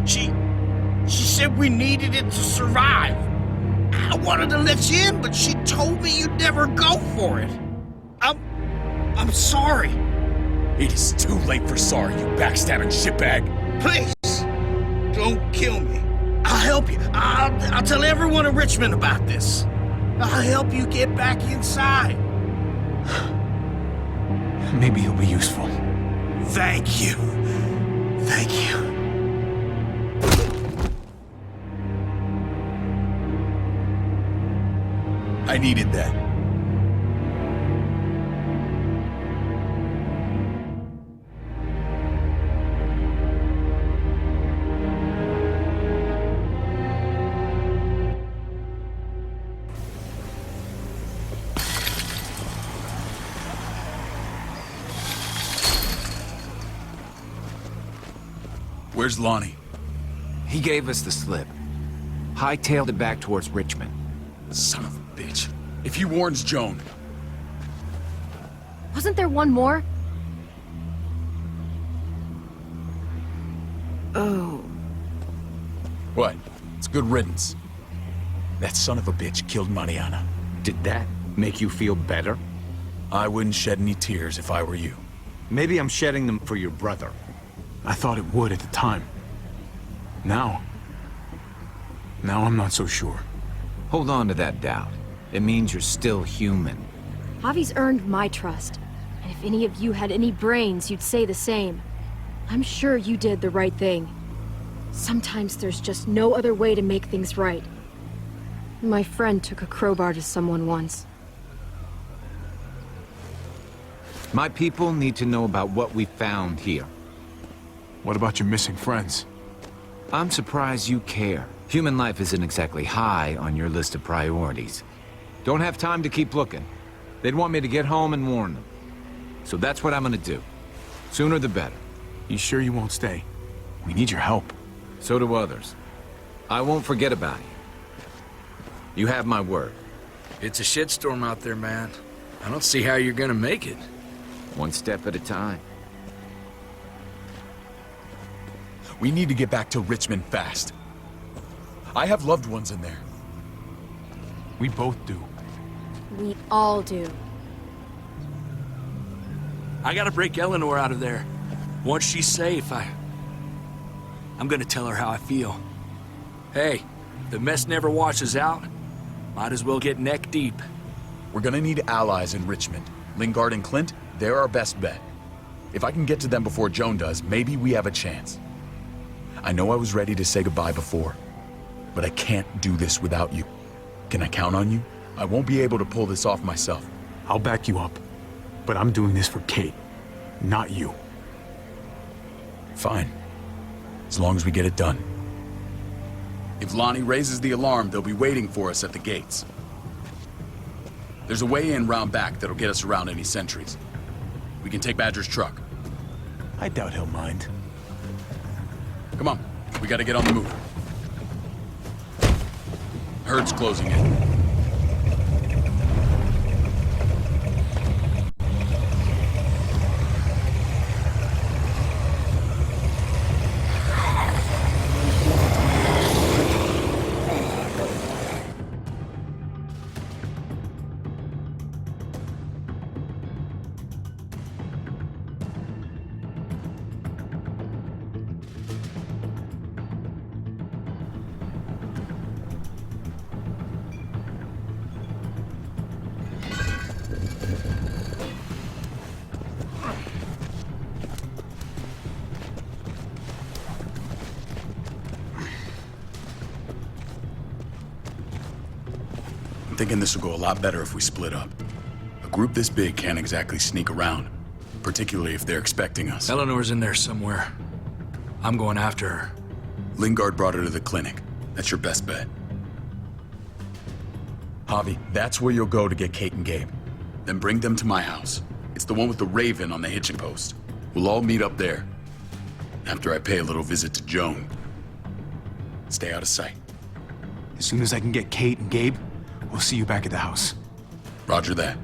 She said we needed it to survive. I wanted to let you in, but she told me you'd never go for it. I'm sorry. It is too late for sorry, you backstabbing shitbag. Please, don't kill me. I'll help you. I'll tell everyone in Richmond about this. I'll help you get back inside. Maybe he'll be useful. Thank you. Thank you. I needed that. Where's Lonnie? He gave us the slip. Hightailed it back towards Richmond. Son of a bitch. If he warns Joan... Wasn't there one more? Oh. What? It's good riddance. That son of a bitch killed Mariana. Did that make you feel better? I wouldn't shed any tears if I were you. Maybe I'm shedding them for your brother. I thought it would at the time. Now I'm not so sure. Hold on to that doubt. It means you're still human. Javi's earned my trust. And if any of you had any brains, you'd say the same. I'm sure you did the right thing. Sometimes there's just no other way to make things right. My friend took a crowbar to someone once. My people need to know about what we found here. What about your missing friends? I'm surprised you care. Human life isn't exactly high on your list of priorities. Don't have time to keep looking. They'd want me to get home and warn them. So that's what I'm gonna do. Sooner the better. You sure you won't stay? We need your help. So do others. I won't forget about you. You have my word. It's a shitstorm out there, man. I don't see how you're gonna make it. One step at a time. We need to get back to Richmond fast. I have loved ones in there. We both do. We all do. I gotta break Eleanor out of there. Once she's safe, I'm gonna tell her how I feel. Hey, if the mess never washes out, might as well get neck deep. We're gonna need allies in Richmond. Lingard and Clint, they're our best bet. If I can get to them before Joan does, maybe we have a chance. I know I was ready to say goodbye before, but I can't do this without you. Can I count on you? I won't be able to pull this off myself. I'll back you up, but I'm doing this for Kate, not you. Fine. As long as we get it done. If Lonnie raises the alarm, they'll be waiting for us at the gates. There's a way in round back that'll get us around any sentries. We can take Badger's truck. I doubt he'll mind. Come on, we gotta get on the move. Herd's closing in. I'm thinking this will go a lot better if we split up. A group this big can't exactly sneak around. particularly if they're expecting us. Eleanor's in there somewhere. I'm going after her. Lingard brought her to the clinic. That's your best bet. Javi, that's where you'll go to get Kate and Gabe. Then bring them to my house. It's the one with the raven on the hitching post. We'll all meet up there. After I pay a little visit to Joan. Stay out of sight. As soon as I can get Kate and Gabe, we'll see you back at the house. Roger that.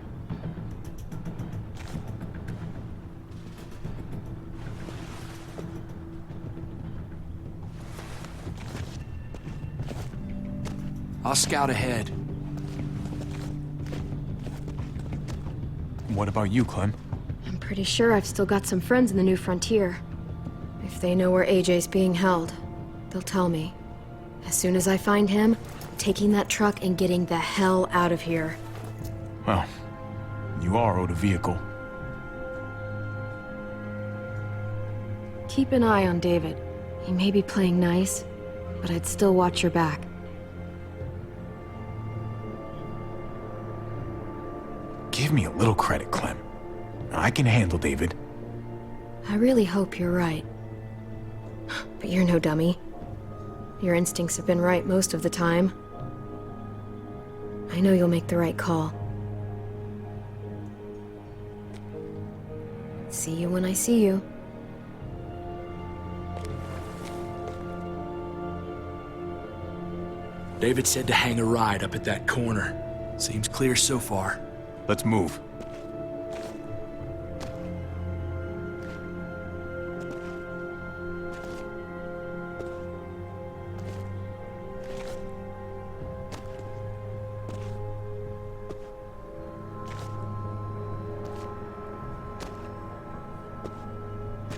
I'll scout ahead. What about you, Clem? I'm pretty sure I've still got some friends in the New Frontier. If they know where AJ's being held, they'll tell me. As soon as I find him, taking that truck and getting the hell out of here. Well, you are owed a vehicle. Keep an eye on David. He may be playing nice, but I'd still watch your back. Give me a little credit, Clem. I can handle David. I really hope you're right. But you're no dummy. Your instincts have been right most of the time. I know you'll make the right call. See you when I see you. David said to hang a ride up at that corner. Seems clear so far. Let's move.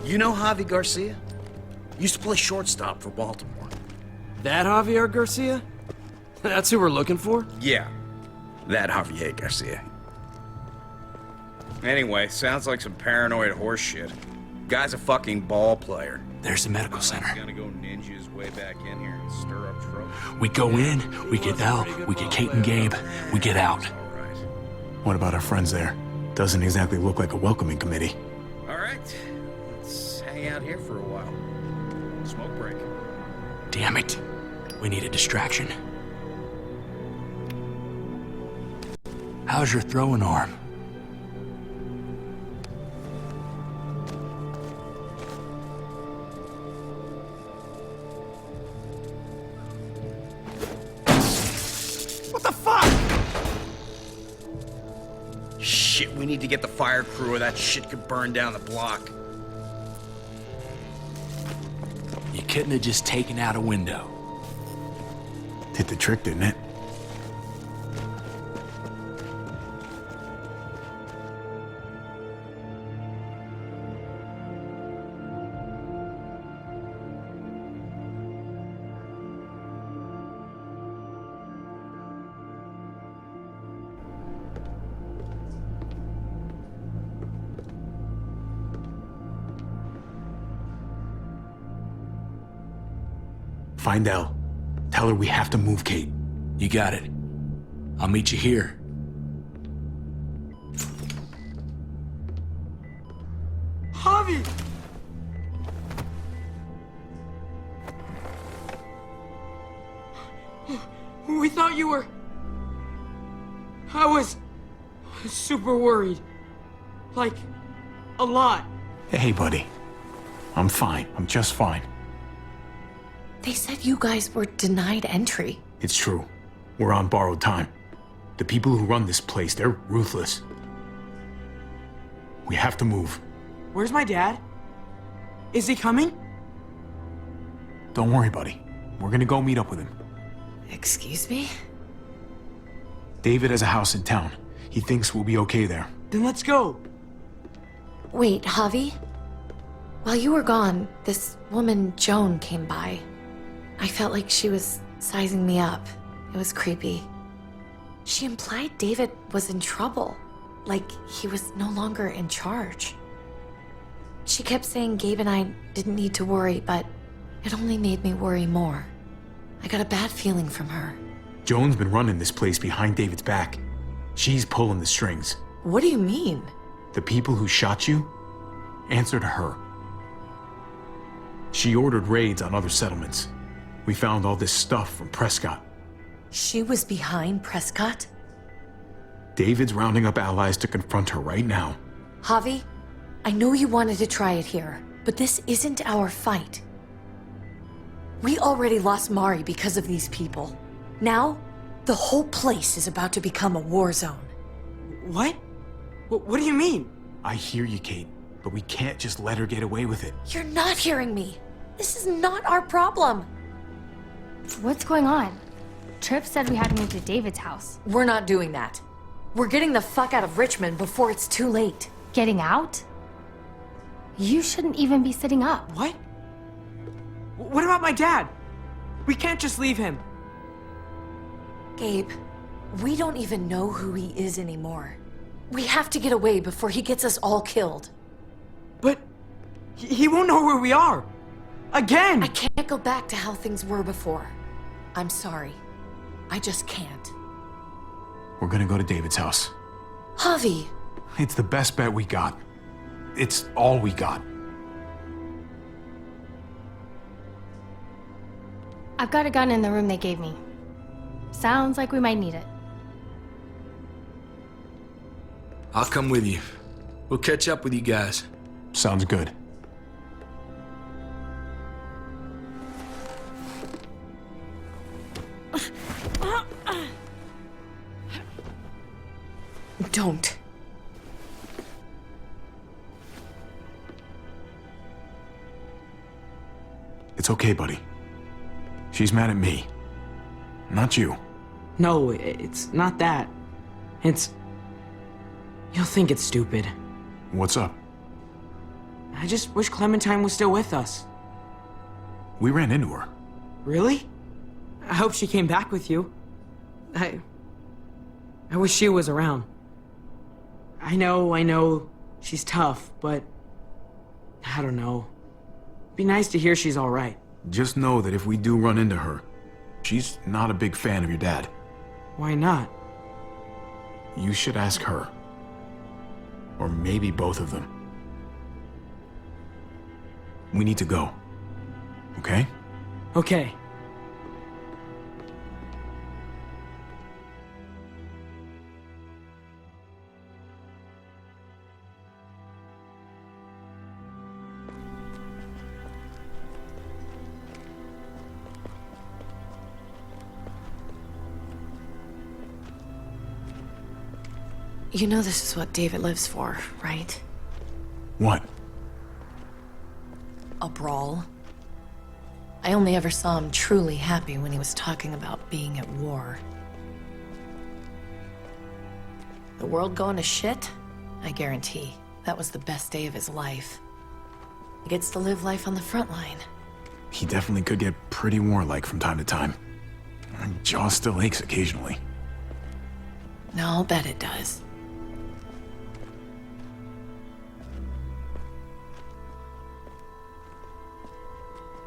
You know Javi Garcia? Used to play shortstop for Baltimore. That Javier Garcia? That's who we're looking for? Yeah, that Javier Garcia. Anyway, sounds like some paranoid horse shit. Guy's a fucking ball player. There's the medical center. Gonna go ninja his way back in here and stir up trouble. We go in, we get out, we get Kate and Gabe, we get out. What about our friends there? Doesn't exactly look like a welcoming committee. All right, let's hang out here for a while. Smoke break. Damn it. We need a distraction. How's your throwing arm? What the fuck? Shit, we need to get the fire crew or that shit could burn down the block. You couldn't have just taken out a window. Did the trick, didn't it? Find Elle. Tell her we have to move Kate. You got it. I'll meet you here. Javi! We thought you were... I was super worried. Like, a lot. Hey, buddy. I'm fine. I'm just fine. They said you guys were denied entry. It's true. We're on borrowed time. The people who run this place, they're ruthless. We have to move. Where's my dad? Is he coming? Don't worry, buddy. We're gonna go meet up with him. Excuse me? David has a house in town. He thinks we'll be okay there. Then let's go. Wait, Javi? While you were gone, this woman, Joan, came by. I felt like she was sizing me up. It was creepy. She implied David was in trouble, like he was no longer in charge. She kept saying Gabe and I didn't need to worry, but it only made me worry more. I got a bad feeling from her. Joan's been running this place behind David's back. She's pulling the strings. What do you mean? The people who shot you, Answer to her. She ordered raids on other settlements. We found all this stuff from Prescott. She was behind Prescott? David's rounding up allies to confront her right now. Javi, I know you wanted to try it here, but this isn't our fight. We already lost Mari because of these people. Now, the whole place is about to become a war zone. What? What do you mean? I hear you, Kate, but we can't just let her get away with it. You're not hearing me. This is not our problem. What's going on? Tripp said we had to move to David's house. We're not doing that. We're getting the fuck out of Richmond before it's too late. Getting out? You shouldn't even be sitting up. What? What about my dad? We can't just leave him. Gabe, we don't even know who he is anymore. We have to get away before he gets us all killed. But he won't know where we are. Again! I can't go back to how things were before. I'm sorry. I just can't. We're gonna go to David's house. Javi! It's the best bet we got. It's all we got. I've got a gun in the room they gave me. Sounds like we might need it. I'll come with you. We'll catch up with you guys. Sounds good. Don't. It's okay, buddy. She's mad at me. Not you. No, it's not that. It's... You'll think it's stupid. What's up? I just wish Clementine was still with us. We ran into her. Really? I hope she came back with you. I wish she was around. I know, she's tough, but... I don't know. Be nice to hear she's all right. Just know that if we do run into her, she's not a big fan of your dad. Why not? You should ask her. Or maybe both of them. We need to go. Okay? Okay. You know this is what David lives for, right? What? A brawl. I only ever saw him truly happy when he was talking about being at war. The world going to shit? I guarantee that was the best day of his life. He gets to live life on the front line. He definitely could get pretty warlike from time to time. My jaw still aches occasionally. No, I'll bet it does.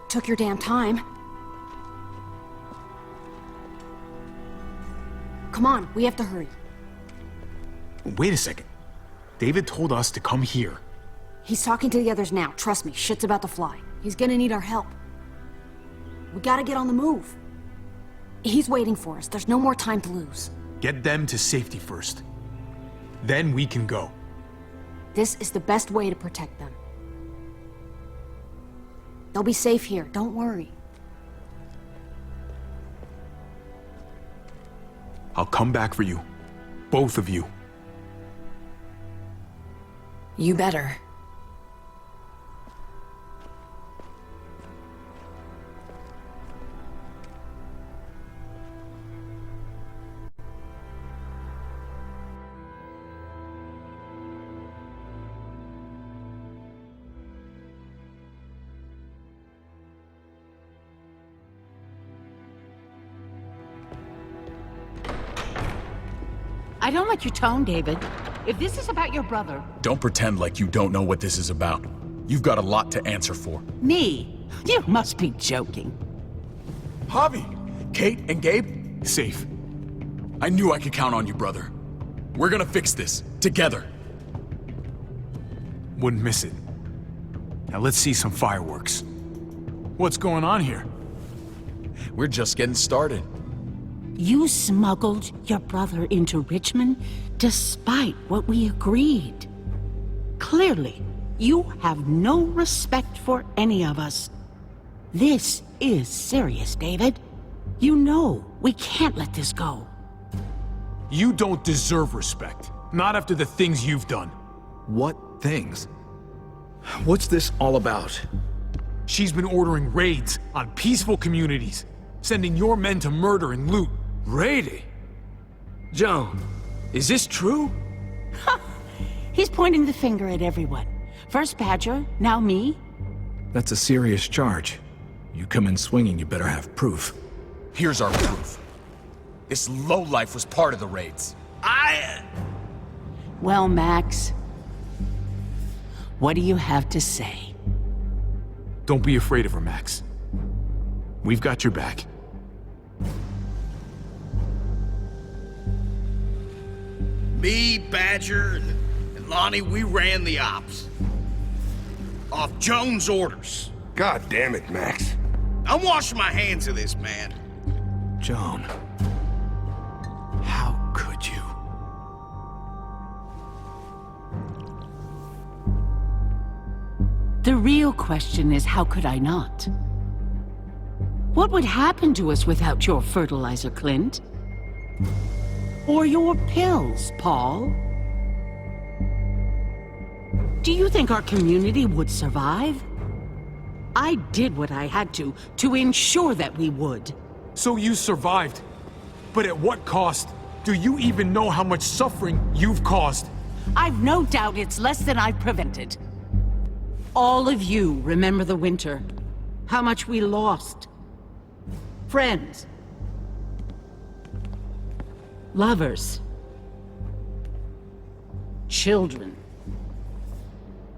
Took your damn time. Come on, we have to hurry. Wait a second. David told us to come here. He's talking to the others now. Trust me, shit's about to fly. He's gonna need our help. We gotta get on the move. He's waiting for us. There's no more time to lose. Get them to safety first. Then we can go. This is the best way to protect them. They'll be safe here, don't worry. I'll come back for you. Both of you. You better. I don't like your tone, David. If this is about your brother... Don't pretend like you don't know what this is about. You've got a lot to answer for. Me? You must be joking. Javi! Kate and Gabe? Safe. I knew I could count on you, brother. We're gonna fix this. Together. Wouldn't miss it. Now let's see some fireworks. What's going on here? We're just getting started. You smuggled your brother into Richmond despite what we agreed. Clearly, you have no respect for any of us. This is serious, David. You know we can't let this go. You don't deserve respect. Not after the things you've done. What things? What's this all about? She's been ordering raids on peaceful communities, sending your men to murder and loot. Raiding? Joan, is this true? He's pointing the finger at everyone. First Badger, now me. That's a serious charge. You come in swinging, you better have proof. Here's our proof. This lowlife was part of the raids. Well, Max, what do you have to say? Don't be afraid of her, Max. We've got your back. Me, Badger, and Lonnie, we ran the ops. Off Joan's orders. God damn it, Max. I'm washing my hands of this, man. Joan. How could you? The real question is, how could I not? What would happen to us without your fertilizer, Clint? Or your pills, Paul? Do you think our community would survive? I did what I had to ensure that we would. So you survived. But at what cost? Do you even know how much suffering you've caused? I've no doubt it's less than I've prevented. All of you remember the winter. How much we lost. Friends. Lovers. Children.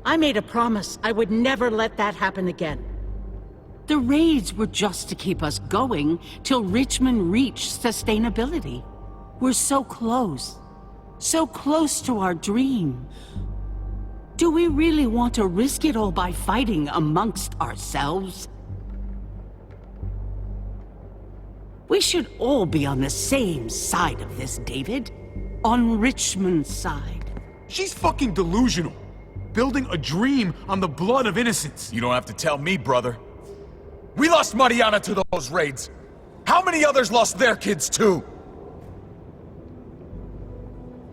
I made a promise I would never let that happen again. The raids were just to keep us going till Richmond reached sustainability. We're so close to our dream. Do we really want to risk it all by fighting amongst ourselves? We should all be on the same side of this, David. On Richmond's side. She's fucking delusional. Building a dream on the blood of innocents. You don't have to tell me, brother. We lost Mariana to those raids. How many others lost their kids too?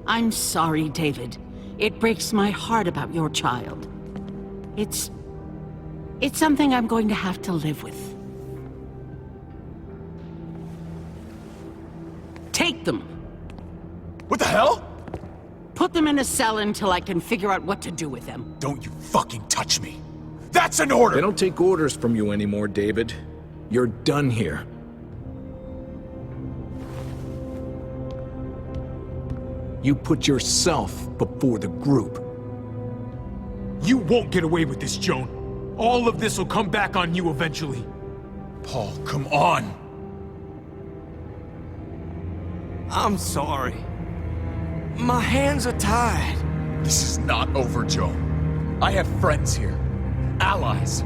I'm sorry, David. It breaks my heart about your child. It's something I'm going to have to live with. Take them. What the hell? Put them in a cell until I can figure out what to do with them. Don't you fucking touch me. That's an order! They don't take orders from you anymore, David. You're done here. You put yourself before the group. You won't get away with this, Joan. All of this will come back on you eventually. Paul, come on! I'm sorry. My hands are tied. This is not over, Joan. I have friends here. Allies.